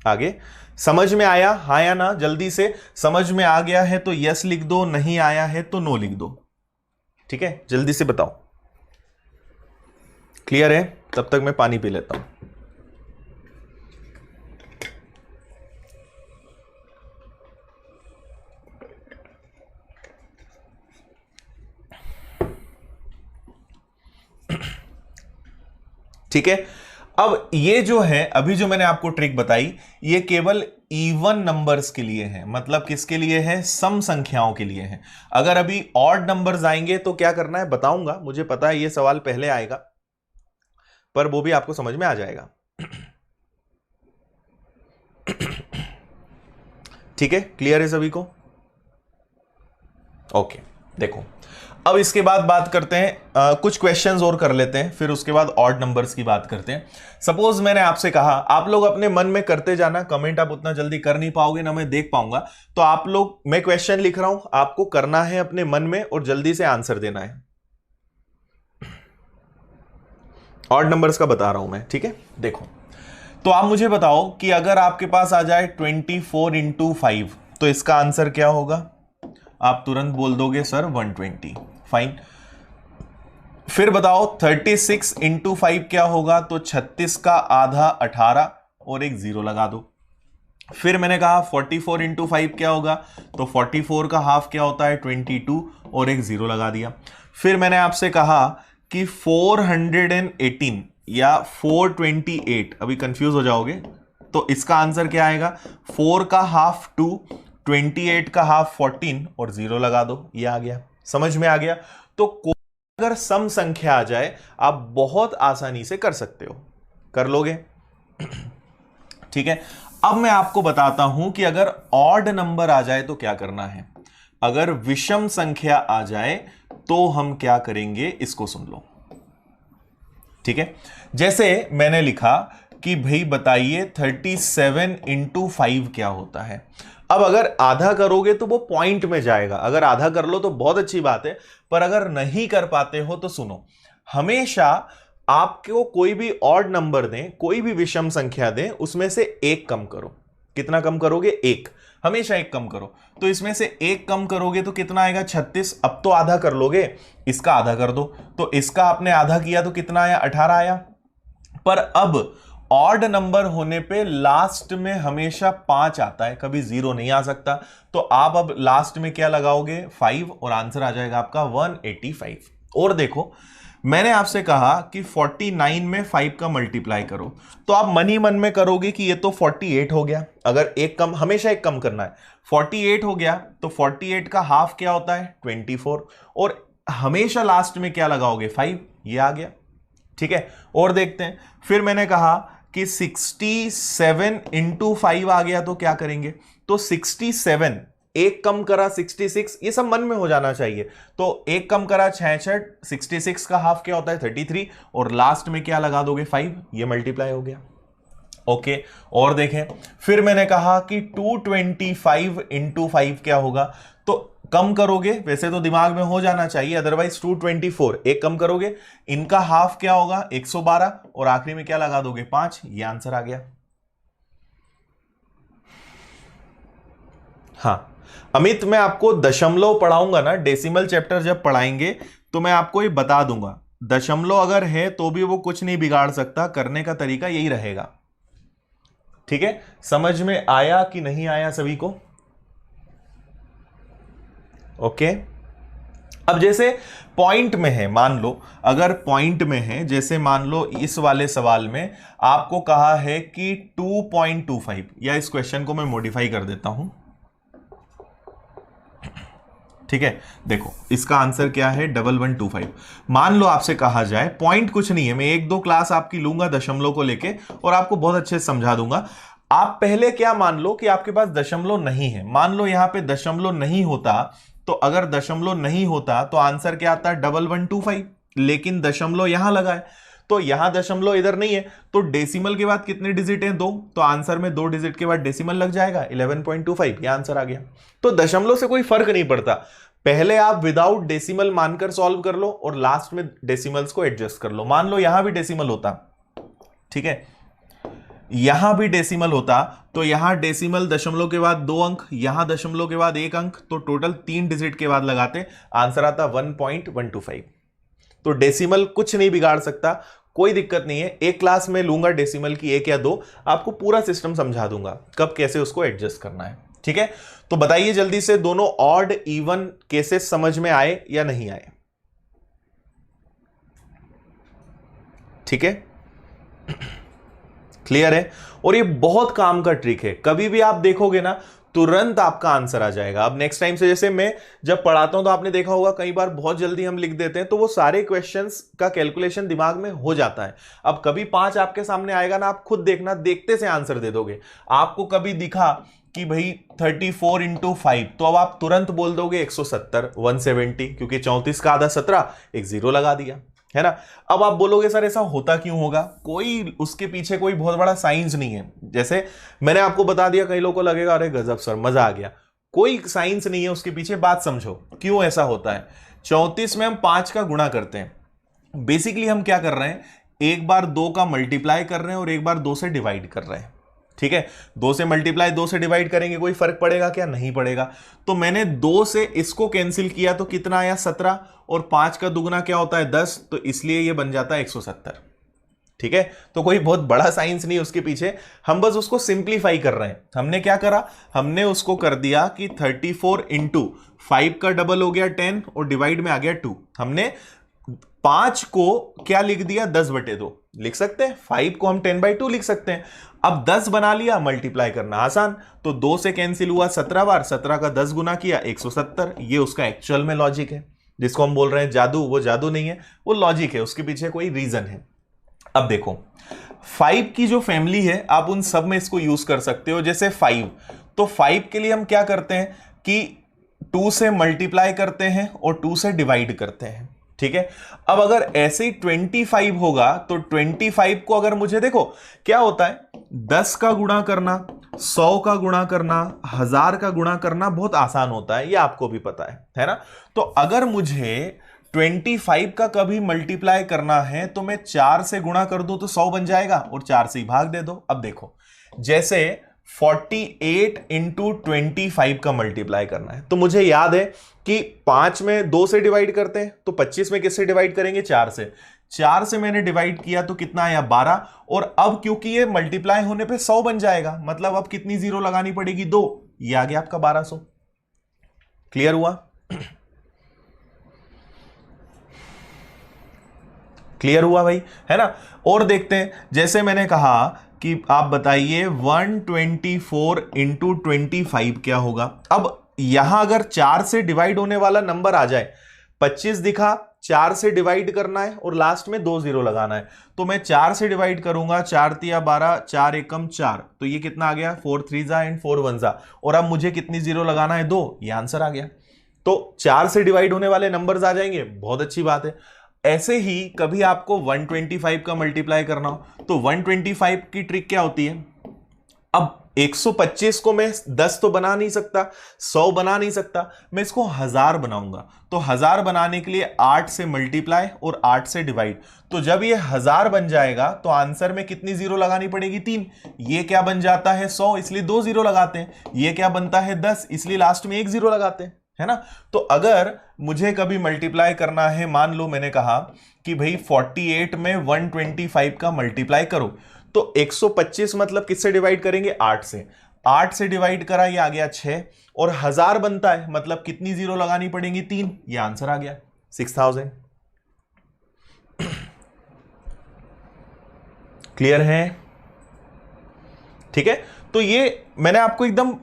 आगे। समझ में आया हाँ या ना? जल्दी से, समझ में आ गया है तो यस लिख दो, नहीं आया है तो नो लिख दो। ठीक है, जल्दी से बताओ। क्लियर है? तब तक मैं पानी पी लेता हूं। ठीक है, अब ये जो है, अभी जो मैंने आपको ट्रिक बताई, ये केवल इवन नंबर्स के लिए है। मतलब किसके लिए है? सम संख्याओं के लिए है। अगर अभी ऑड नंबर्स आएंगे तो क्या करना है बताऊंगा, मुझे पता है ये सवाल पहले आएगा, पर वो भी आपको समझ में आ जाएगा। ठीक है, क्लियर है सभी को? ओके, देखो अब इसके बाद बात करते हैं, कुछ क्वेश्चंस और कर लेते हैं, फिर उसके बाद ऑड नंबर्स की बात करते हैं। सपोज मैंने आपसे कहा, आप लोग अपने मन में करते जाना, कमेंट आप उतना जल्दी कर नहीं पाओगे ना मैं देख पाऊंगा, तो आप लोग, मैं क्वेश्चन लिख रहा हूं, आपको करना है अपने मन में और जल्दी से आंसर देना है। ऑड नंबर्स का बता रहा हूं मैं, ठीक है? देखो, तो आप मुझे बताओ कि अगर आपके पास आ जाए 24 इंटू 5 तो इसका आंसर क्या होगा? आप तुरंत बोल दोगे सर 120। फाइन। फिर बताओ 36 इंटू 5 क्या होगा? तो 36 का आधा 18 और एक जीरो लगा दो। फिर मैंने कहा 44 इंटू 5 क्या होगा? तो 44 का हाफ क्या होता है? 22 और एक जीरो लगा दिया। फिर मैंने आपसे कहा कि 418 या 428, अभी कंफ्यूज हो जाओगे, तो इसका आंसर क्या आएगा? 4 का हाफ 2, 28 का हाफ 14 और जीरो लगा दो। ये आ गया, समझ में आ गया? तो अगर सम संख्या आ जाए आप बहुत आसानी से कर सकते हो, कर लोगे। ठीक है, अब मैं आपको बताता हूं कि अगर ऑड नंबर आ जाए तो क्या करना है। अगर विषम संख्या आ जाए तो हम क्या करेंगे, इसको सुन लो। ठीक है, जैसे मैंने लिखा कि भाई बताइए 37 इंटू 5 क्या होता है। अब अगर आधा करोगे तो वो पॉइंट में जाएगा, अगर आधा कर लो तो बहुत अच्छी बात है, पर अगर नहीं कर पाते हो तो सुनो, हमेशा आपको कोई भी ऑड नंबर दें, कोई भी विषम संख्या दें, उसमें से एक कम करो। कितना कम करोगे? एक, हमेशा एक कम करो। तो इसमें से एक कम करोगे तो कितना आएगा? 36। अब तो आधा कर लोगे, इसका आधा कर दो, तो इसका आपने आधा किया तो कितना आया? 18 आया। पर अब ऑड नंबर होने पे लास्ट में हमेशा 5 आता है, कभी जीरो नहीं आ सकता। तो आप अब लास्ट में क्या लगाओगे? 5, और आंसर आ जाएगा आपका 185। और देखो, मैंने आपसे कहा कि 49 में 5 का मल्टीप्लाई करो, तो आप मन ही मन में करोगे कि ये तो 48 हो गया। अगर एक कम, हमेशा एक कम करना है। 48 हो गया तो 48 का हाफ क्या होता है? 24, और हमेशा लास्ट में क्या लगाओगे? 5। ये आ गया। ठीक है, और देखते हैं। फिर मैंने कहा कि 67 इंटू 5 आ गया तो क्या करेंगे? तो 67, एक कम करा 66, ये सब मन में हो जाना चाहिए। तो एक कम करा 66, 66 का हाफ क्या होता है? 33, और लास्ट में क्या लगा दोगे? 5। ये मल्टीप्लाई हो गया। ओके, और देखें, फिर मैंने कहा कि 225 इंटू 5 क्या होगा? तो कम करोगे, वैसे तो दिमाग में हो जाना चाहिए, अदरवाइज 224, एक कम करोगे, इनका हाफ क्या होगा? 112, और आखिरी में क्या लगा दोगे? 5। ये आंसर आ गया। हाँ अमित, मैं आपको दशमलव पढ़ाऊंगा ना, डेसिमल चैप्टर जब पढ़ाएंगे तो मैं आपको ये बता दूंगा। दशमलव अगर है तो भी वो कुछ नहीं बिगाड़ सकता, करने का तरीका यही रहेगा। ठीक है, समझ में आया कि नहीं आया सभी को? ओके, अब जैसे पॉइंट में है, मान लो अगर पॉइंट में है, जैसे मान लो इस वाले सवाल में आपको कहा है कि 2.25, या इस क्वेश्चन को मैं मॉडिफाई कर देता हूं। ठीक है, देखो इसका आंसर क्या है? 1125। मान लो आपसे कहा जाए, पॉइंट कुछ नहीं है, मैं 1-2 क्लास आपकी लूंगा दशमलव को लेके और आपको बहुत अच्छे से समझा दूंगा। आप पहले क्या मान लो कि आपके पास दशमलव नहीं है। मान लो यहां पे दशमलव नहीं होता, तो अगर दशमलव नहीं होता तो आंसर क्या आता है? 1125, लेकिन दशमलव यहां लगा है, तो यहां दशमलव इधर नहीं है, तो डेसिमल के बाद कितने डिजिट हैं? 2, तो आंसर में 2 डिजिट के बाद डेसिमल लग जाएगा 11.25, ये आंसर आ गया। तो दशमलव से कोई फर्क नहीं पड़ता, पहले आप विदाउट डेसिमल मानकर सॉल्व कर लो और लास्ट में डेसिमल्स को एडजस्ट कर लो। मान लो यहां भी डेसिमल होता, ठीक है, यहां भी डेसिमल होता, तो यहां डेसिमल दशमलव के बाद 2 अंक, यहां दशमलव के बाद 1 अंक, तो टोटल 3 डिजिट के बाद लगाते आंसर आता 1.125। तो डेसिमल कुछ नहीं बिगाड़ सकता, कोई दिक्कत नहीं है। एक क्लास में लूंगा डेसिमल की 1 या 2, आपको पूरा सिस्टम समझा दूंगा कब कैसे उसको एडजस्ट करना है, ठीक है। तो बताइए जल्दी से, दोनों ऑड इवन केसेस समझ में आए या नहीं आए? ठीक है, क्लियर है। और ये बहुत काम का ट्रिक है, कभी भी आप देखोगे ना तुरंत आपका आंसर आ जाएगा। अब नेक्स्ट टाइम से, जैसे मैं जब पढ़ाता हूं तो आपने देखा होगा कई बार बहुत जल्दी हम लिख देते हैं, तो वो सारे क्वेश्चंस का कैलकुलेशन दिमाग में हो जाता है। अब कभी 5 आपके सामने आएगा ना, आप खुद देखना, देखते से आंसर दे दोगे। आपको कभी दिखा कि भाई 34 इंटू 5, तो अब आप तुरंत बोल दोगे 170, 170, क्योंकि 34 का आधा 17, एक जीरो लगा दिया, है ना। अब आप बोलोगे सर ऐसा होता क्यों होगा? कोई उसके पीछे कोई बहुत बड़ा साइंस नहीं है। जैसे मैंने आपको बता दिया, कई लोगों को लगेगा अरे गजब सर, मजा आ गया, कोई साइंस नहीं है उसके पीछे। बात समझो क्यों ऐसा होता है। 34 में हम 5 का गुणा करते हैं। बेसिकली हम क्या कर रहे हैं, एक बार 2 का मल्टीप्लाई कर रहे हैं और एक बार 2 से डिवाइड कर रहे हैं, ठीक है। 2 से मल्टीप्लाई 2 से डिवाइड करेंगे, कोई फर्क पड़ेगा क्या? नहीं पड़ेगा। तो मैंने 2 से इसको कैंसिल किया तो कितना आया? 17, और 5 का दुगना क्या होता है? 10, तो इसलिए ये बन जाता है 170, ठीक है। तो कोई बहुत बड़ा साइंस नहीं उसके पीछे, हम बस उसको सिंप्लीफाई कर रहे हैं। हमने क्या करा, हमने उसको कर दिया कि 34 इंटू 5 का डबल हो गया 10 और डिवाइड में आ गया 2। हमने 5 को क्या लिख दिया? 10/2 लिख सकते हैं, 5 को हम 10/2 लिख सकते हैं। अब 10 बना लिया, मल्टीप्लाई करना आसान, तो 2 से कैंसिल हुआ 17 बार, 17 का 10 गुना किया 170। ये उसका एक्चुअल में लॉजिक है, जिसको हम बोल रहे हैं जादू। वो जादू नहीं है, वो लॉजिक है, उसके पीछे कोई रीजन है। अब देखो 5 की जो फैमिली है, आप उन सब में इसको यूज कर सकते हो। जैसे 5, तो 5 के लिए हम क्या करते हैं कि 2 से मल्टीप्लाई करते हैं और 2 से डिवाइड करते हैं, ठीक है। अब अगर ऐसे ही 25 होगा, तो 25 को अगर मुझे, देखो क्या होता है, 10 का गुणा करना, 100 का गुणा करना, 1000 का गुणा करना बहुत आसान होता है, ये आपको भी पता है ना। तो अगर मुझे 25 का कभी मल्टीप्लाई करना है, तो मैं 4 से गुणा कर दूं तो 100 बन जाएगा और 4 से ही भाग दे दो। अब देखो, जैसे 48 इंटू 25 का मल्टीप्लाई करना है, तो मुझे याद है कि 5 में 2 से डिवाइड करते हैं, तो 25 में किससे डिवाइड करेंगे? 4 से। 4 से मैंने डिवाइड किया तो कितना आया? 12। और अब क्योंकि ये मल्टीप्लाई होने पे 100 बन जाएगा, मतलब अब कितनी जीरो लगानी पड़ेगी? 2। ये आ गया आपका 1200। क्लियर हुआ? क्लियर हुआ भाई, है ना। और देखते हैं, जैसे मैंने कहा कि आप बताइए 124 इंटू 25 क्या होगा। अब यहां अगर 4 से डिवाइड होने वाला नंबर आ जाए, 25 दिखा, 4 से डिवाइड करना है और लास्ट में 2 जीरो लगाना है, तो मैं 4 से डिवाइड करूंगा, 4 तिया 12, 4 एकम 4, तो ये कितना आ गया? 4 3 जा एंड 4 1 जा। और अब मुझे कितनी जीरो लगाना है? 2। ये आंसर आ गया। तो 4 से डिवाइड होने वाले नंबर्स आ जाएंगे, बहुत अच्छी बात है। ऐसे ही कभी आपको 125 का मल्टीप्लाई करना हो, तो 125 की ट्रिक क्या होती है? अब 125 को मैं 10 तो बना नहीं सकता, 100 बना नहीं सकता, मैं इसको 1000 बनाऊंगा। तो 1000 बनाने के लिए 8 से मल्टीप्लाई और 8 से डिवाइड, तो जब ये 1000 बन जाएगा तो आंसर में कितनी जीरो लगानी पड़ेगी? 3। ये क्या बन जाता है? 100, इसलिए 2 जीरो लगाते हैं। ये क्या बनता है? 10, इसलिए लास्ट में 1 जीरो लगाते हैं, है ना। तो अगर मुझे कभी मल्टीप्लाई करना है, मान लो मैंने कहा कि भाई 48 में 125 का मल्टीप्लाई करो, तो 125 मतलब किससे डिवाइड करेंगे? 8 से। 8 से डिवाइड करा, ये आ गया 6, और 1000 बनता है, मतलब कितनी जीरो लगानी पड़ेगी? 3। ये आंसर आ गया 6000। क्लियर है? ठीक है। तो ये मैंने आपको एकदम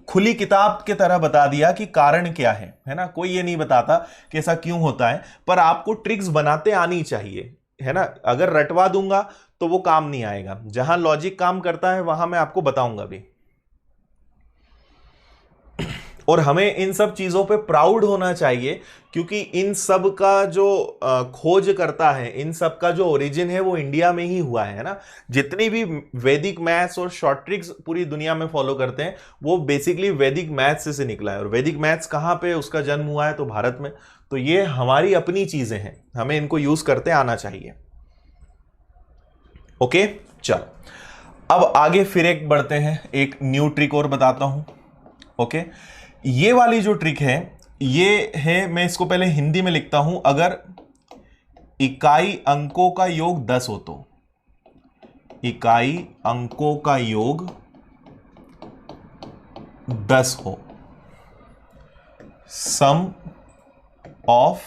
खुली किताब की तरह बता दिया कि कारण क्या है ना। कोई ये नहीं बताता कि ऐसा क्यों होता है, पर आपको ट्रिक्स बनाते आनी चाहिए, है ना। अगर रटवा दूंगा तो वो काम नहीं आएगा। जहां लॉजिक काम करता है वहां मैं आपको बताऊंगा भी। और हमें इन सब चीजों पे प्राउड होना चाहिए, क्योंकि इन सब का जो खोज करता है, इन सब का जो ओरिजिन है वो इंडिया में ही हुआ है ना। जितनी भी वैदिक मैथ्स और शॉर्ट ट्रिक्स पूरी दुनिया में फॉलो करते हैं वो बेसिकली वैदिक मैथ्स से निकला है। और वैदिक मैथ्स कहाँ पे उसका जन्म हुआ है? तो भारत में। तो ये हमारी अपनी चीजें हैं, हमें इनको यूज करते आना चाहिए। ओके, चलो अब आगे फिर एक बढ़ते हैं, एक न्यू ट्रिक और बताता हूं। ओके, ये वाली जो ट्रिक है ये है, मैं इसको पहले हिंदी में लिखता हूं। अगर इकाई अंकों का योग 10 हो तो, इकाई अंकों का योग 10 हो, सम ऑफ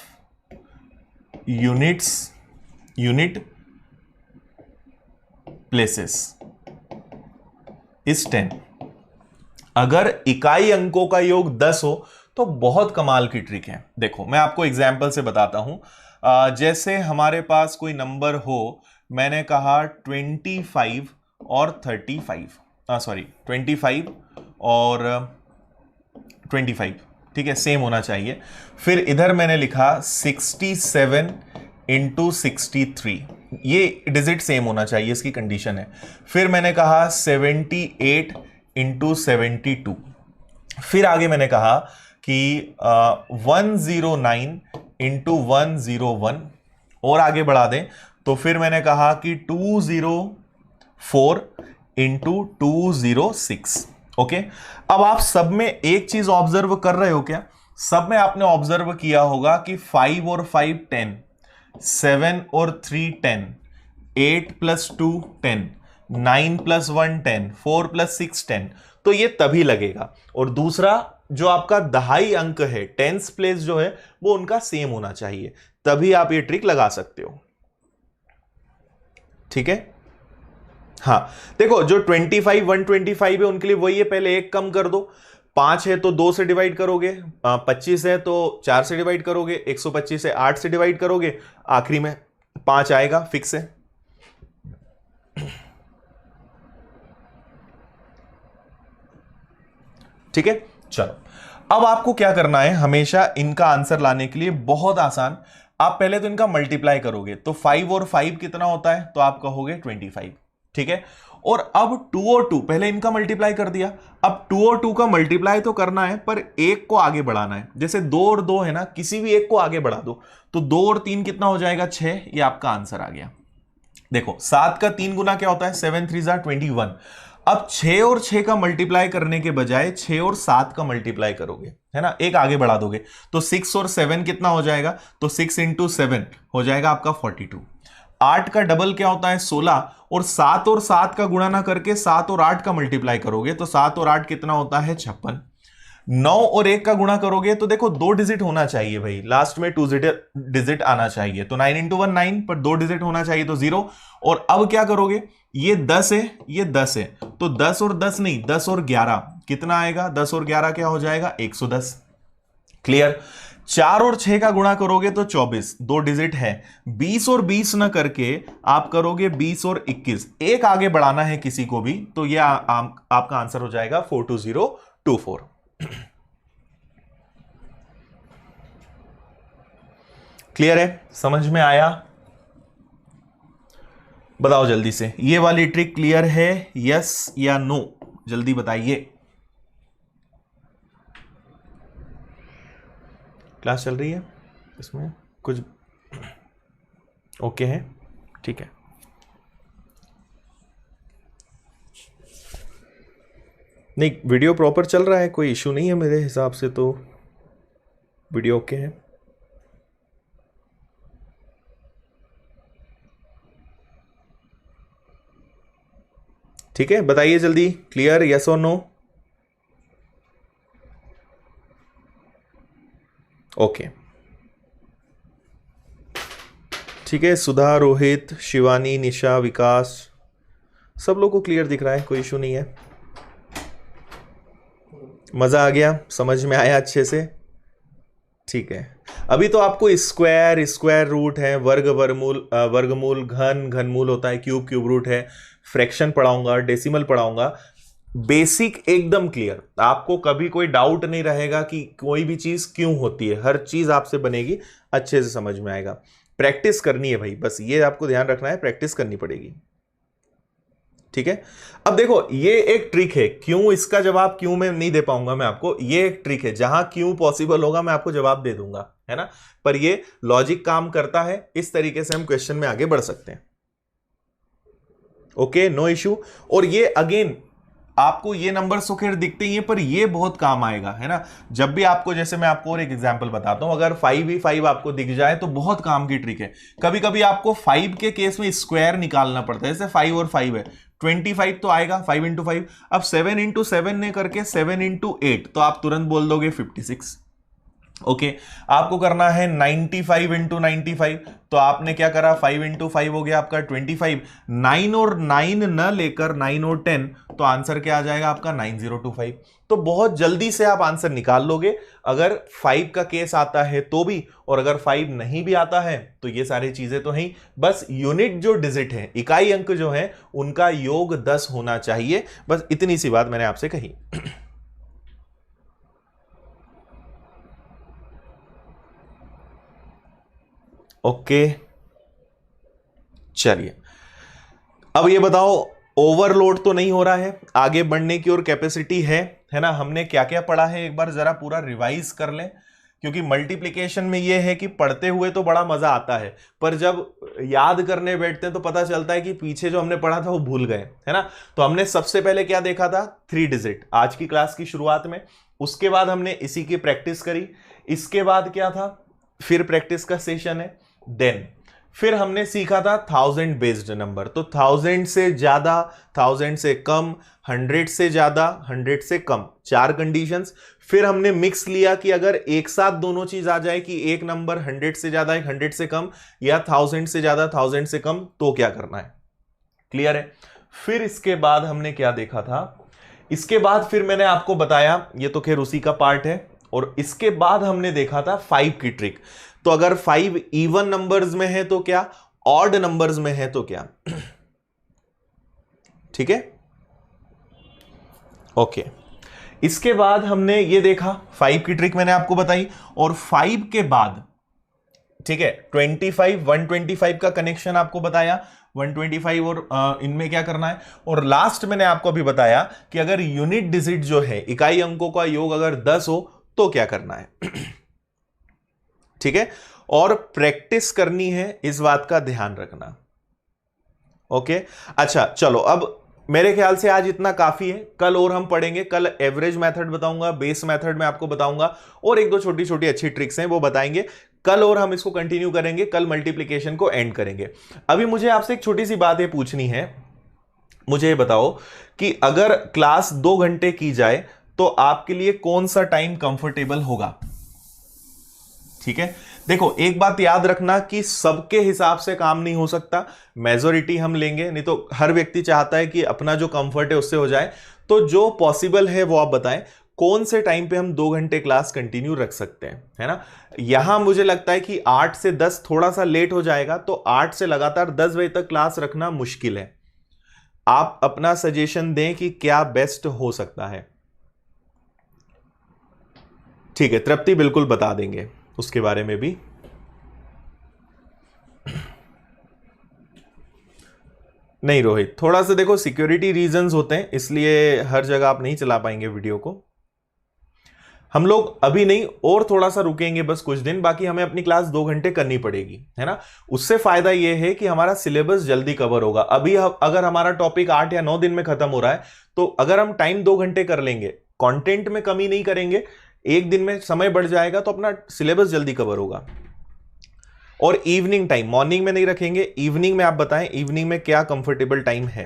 यूनिट प्लेसेस इज 10। अगर इकाई अंकों का योग 10 हो तो बहुत कमाल की ट्रिक है। देखो मैं आपको एग्जाम्पल से बताता हूं। जैसे हमारे पास कोई नंबर हो, मैंने कहा 25 और 35, सॉरी 25 और 25, ठीक है, सेम होना चाहिए। फिर इधर मैंने लिखा 67 इंटू 63, ये डिजिट सेम होना चाहिए, इसकी कंडीशन है। फिर मैंने कहा 78 इंटू 72। फिर आगे मैंने कहा कि 109 इंटू 101, और आगे बढ़ा दें तो फिर मैंने कहा कि 204 इंटू 206। ओके, अब आप सब में एक चीज ऑब्जर्व कर रहे हो क्या? सब में आपने ऑब्जर्व किया होगा कि 5 और 5 10, 7 और 3 10, 8 प्लस 2 10, 9 प्लस 1 10, 4 प्लस 6 10। तो ये तभी लगेगा। और दूसरा जो आपका दहाई अंक है, टेंस प्लेस जो है, वो उनका सेम होना चाहिए, तभी आप ये ट्रिक लगा सकते हो। ठीक है, हाँ देखो जो 25 125 है उनके लिए वही है, पहले एक कम कर दो। 5 है तो 2 से डिवाइड करोगे, 25 है तो 4 से डिवाइड करोगे, 125 है 8 से डिवाइड करोगे, आखिरी में 5 आएगा, फिक्स है। ठीक है, चलो अब आपको क्या करना है, हमेशा इनका आंसर लाने के लिए बहुत आसान, आप पहले तो इनका मल्टीप्लाई करोगे। तो 5 और 5 कितना होता है? तो आप कहोगे 25। ठीक है, और अब 2 और 2, पहले इनका मल्टीप्लाई कर दिया, अब 2 और 2 का मल्टीप्लाई तो करना है पर एक को आगे बढ़ाना है। जैसे 2 और 2 है ना, किसी भी एक को आगे बढ़ा दो, तो 2 और 3 कितना हो जाएगा? 6। ये आपका आंसर आ गया। देखो 7 का 3 गुना क्या होता है? 7 3 ज़ा 21। अब 6 और 6 का मल्टीप्लाई करने के बजाय 6 और 7 का मल्टीप्लाई करोगे, है ना, एक आगे बढ़ा दोगे, तो 6 और 7 कितना हो जाएगा? तो 6 इंटू 7 हो जाएगा आपका 42। 8 का डबल क्या होता है? 16। और 7 और 7 का गुणा ना करके 7 और 8 का मल्टीप्लाई करोगे, तो 7 और 8 कितना होता है? 56। 9 और 1 का गुणा करोगे तो देखो 2 डिजिट होना चाहिए भाई, लास्ट में 2 डिजिट आना चाहिए, तो 9 इंटू 1 9, पर 2 डिजिट होना चाहिए तो 0। और अब क्या करोगे? ये 10 है, ये 10 है, तो 10 और 10 नहीं, 10 और 11 कितना आएगा? 10 और 11 क्या हो जाएगा? 110। क्लियर? 4 और 6 का गुणा करोगे तो 24, 2 डिजिट है। 20 और 20 ना करके आप करोगे 20 और 21, एक आगे बढ़ाना है किसी को भी, तो ये आपका आंसर हो जाएगा 42024। क्लियर है? समझ में आया? बताओ जल्दी से, ये वाली ट्रिक क्लियर है, यस या नो? जल्दी बताइए। क्लास चल रही है, इसमें कुछ ओके है? ठीक है, नहीं वीडियो प्रॉपर चल रहा है, कोई इशू नहीं है मेरे हिसाब से, तो वीडियो ओके है। ठीक है, बताइए जल्दी, क्लियर, यस और नो? ओके, ठीक है, सुधा, रोहित, शिवानी, निशा, विकास, सब लोगों को क्लियर दिख रहा है, कोई इशू नहीं है। मजा आ गया, समझ में आया अच्छे से? ठीक है, अभी तो आपको स्क्वायर, स्क्वायर रूट है, वर्ग, वर्गमूल, वर्गमूल, घन, घनमूल होता है, क्यूब, क्यूब रूट है, फ्रैक्शन पढ़ाऊंगा, डेसिमल पढ़ाऊंगा। बेसिक एकदम क्लियर, आपको कभी कोई डाउट नहीं रहेगा कि कोई भी चीज क्यों होती है, हर चीज आपसे बनेगी, अच्छे से समझ में आएगा। प्रैक्टिस करनी है भाई, बस ये आपको ध्यान रखना है, प्रैक्टिस करनी पड़ेगी। ठीक है, अब देखो ये एक ट्रिक है, क्यों इसका जवाब क्यों मैं नहीं दे पाऊंगा मैं आपको, ये एक ट्रिक है, जहां क्यों पॉसिबल होगा मैं आपको जवाब दे दूंगा, है ना, पर ये लॉजिक काम करता है, इस तरीके से हम क्वेश्चन में आगे बढ़ सकते हैं। Okay, no issue. और ये अगेन आपको ये नंबर तो खैर दिखते ही हैं, पर ये बहुत काम आएगा, है ना, जब भी आपको, जैसे मैं आपको और एक एग्जांपल बताता हूं, अगर 5 आपको दिख जाए तो बहुत काम की ट्रिक है। कभी कभी आपको 5 के केस में स्क्वायर निकालना पड़ता है, जैसे 5 और 5 है, 25 तो आएगा 5 इंटू 5, अब 7 इंटू 7 ने करके 7 इंटू 8, तो आप तुरंत बोल दोगे 56। ओके, आपको करना है 95 इंटू 95, तो आपने क्या करा, 5 इंटू 5 हो गया आपका 25, 9 और 9 न लेकर 9 और 10, तो आंसर क्या आ जाएगा आपका 9025। तो बहुत जल्दी से आप आंसर निकाल लोगे, अगर 5 का केस आता है तो भी, और अगर 5 नहीं भी आता है तो ये सारी चीजें तो हैं, बस यूनिट जो डिजिट है, इकाई अंक जो है, उनका योग 10 होना चाहिए, बस इतनी सी बात मैंने आपसे कही। ओके, चलिए अब ये बताओ, ओवरलोड तो नहीं हो रहा है, आगे बढ़ने की और कैपेसिटी है ना, हमने क्या क्या पढ़ा है एक बार जरा पूरा रिवाइज कर लें, क्योंकि मल्टीप्लिकेशन में ये है कि पढ़ते हुए तो बड़ा मजा आता है, पर जब याद करने बैठते हैं तो पता चलता है कि पीछे जो हमने पढ़ा था वो भूल गए, है ना। तो हमने सबसे पहले क्या देखा था, 3 डिजिट, आज की क्लास की शुरुआत में, उसके बाद हमने इसी की प्रैक्टिस करी, इसके बाद क्या था, फिर प्रैक्टिस का सेशन है, देन फिर हमने सीखा था 1000 बेस्ड नंबर, तो 1000 से ज्यादा, 1000 से कम, 100 से ज्यादा, 100 से कम, 4 कंडीशंस। फिर हमने मिक्स लिया कि अगर एक साथ दोनों चीज आ जाए कि एक नंबर 100 से ज्यादा, एक 100 से कम, या 1000 से ज्यादा, 1000 से कम, तो क्या करना है, क्लियर है। फिर इसके बाद हमने क्या देखा था, इसके बाद फिर मैंने आपको बताया, ये तो खैर उसी का पार्ट है, और इसके बाद हमने देखा था 5 की ट्रिक। तो अगर 5 इवन नंबर्स में है तो क्या, ऑड नंबर्स में है तो क्या, ठीक है, ओके। इसके बाद हमने ये देखा, 5 की ट्रिक मैंने आपको बताई, और 5 के बाद, ठीक है, 25 125 का कनेक्शन आपको बताया, 125 और इनमें क्या करना है, और लास्ट मैंने आपको अभी बताया कि अगर यूनिट डिजिट जो है, इकाई अंकों का योग अगर 10 हो तो क्या करना है, ठीक है, और प्रैक्टिस करनी है, इस बात का ध्यान रखना। ओके, अच्छा चलो, अब मेरे ख्याल से आज इतना काफी है, कल और हम पढ़ेंगे, कल एवरेज मेथड बताऊंगा, बेस मेथड में आपको बताऊंगा, और एक दो छोटी छोटी अच्छी ट्रिक्स हैं वो बताएंगे कल, और हम इसको कंटिन्यू करेंगे, कल मल्टीप्लिकेशन को एंड करेंगे। अभी मुझे आपसे एक छोटी सी बात ये पूछनी है, मुझे ये बताओ कि अगर क्लास 2 घंटे की जाए तो आपके लिए कौन सा टाइम कंफर्टेबल होगा, ठीक है। देखो एक बात याद रखना कि सबके हिसाब से काम नहीं हो सकता, मेजोरिटी हम लेंगे, नहीं तो हर व्यक्ति चाहता है कि अपना जो कंफर्ट है उससे हो जाए, तो जो पॉसिबल है वो आप बताएं, कौन से टाइम पे हम 2 घंटे क्लास कंटिन्यू रख सकते हैं, है ना। यहां मुझे लगता है कि 8 से 10 थोड़ा सा लेट हो जाएगा, तो 8 से लगातार 10 बजे तक क्लास रखना मुश्किल है, आप अपना सजेशन दें कि क्या बेस्ट हो सकता है, ठीक है। तृप्ति बिल्कुल बता देंगे उसके बारे में भी। नहीं रोहित, थोड़ा सा देखो सिक्योरिटी रीजंस होते हैं, इसलिए हर जगह आप नहीं चला पाएंगे वीडियो को, हम लोग अभी नहीं, और थोड़ा सा रुकेंगे बस कुछ दिन, बाकी हमें अपनी क्लास 2 घंटे करनी पड़ेगी, है ना। उससे फायदा यह है कि हमारा सिलेबस जल्दी कवर होगा। अभी अगर हमारा टॉपिक 8 या 9 दिन में खत्म हो रहा है, तो अगर हम टाइम 2 घंटे कर लेंगे, कंटेंट में कमी नहीं करेंगे, एक दिन में समय बढ़ जाएगा, तो अपना सिलेबस जल्दी कवर होगा। और इवनिंग टाइम, मॉर्निंग में नहीं रखेंगे, इवनिंग में आप बताएं, इवनिंग में क्या कंफर्टेबल टाइम है।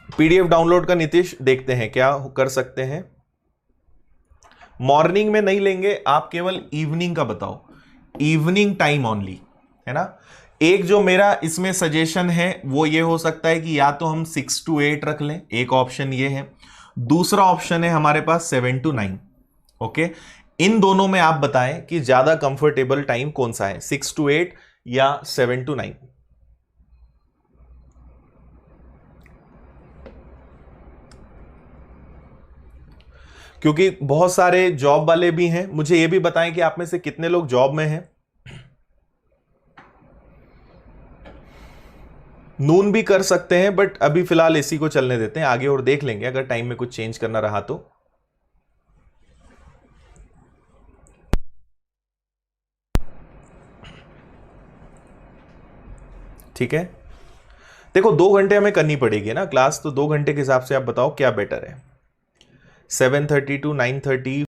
पीडीएफ डाउनलोड का नीतीश देखते हैं क्या कर सकते हैं। मॉर्निंग में नहीं लेंगे आप, केवल इवनिंग का बताओ, इवनिंग टाइम ओनली, है ना। एक जो मेरा इसमें सजेशन है वो ये हो सकता है कि या तो हम 6 to 8 रख लें, एक ऑप्शन ये है, दूसरा ऑप्शन है हमारे पास 7 to 9। ओके, इन दोनों में आप बताएं कि ज्यादा कंफर्टेबल टाइम कौन सा है, 6 to 8 या 7 to 9। क्योंकि बहुत सारे जॉब वाले भी हैं। मुझे ये भी बताएं कि आप में से कितने लोग जॉब में हैं। नून भी कर सकते हैं, बट अभी फिलहाल इसी को चलने देते हैं, आगे और देख लेंगे अगर टाइम में कुछ चेंज करना रहा तो। ठीक है, देखो 2 घंटे हमें करनी पड़ेगी ना क्लास, तो 2 घंटे के हिसाब से आप बताओ क्या बेटर है। 7:30 to 9:30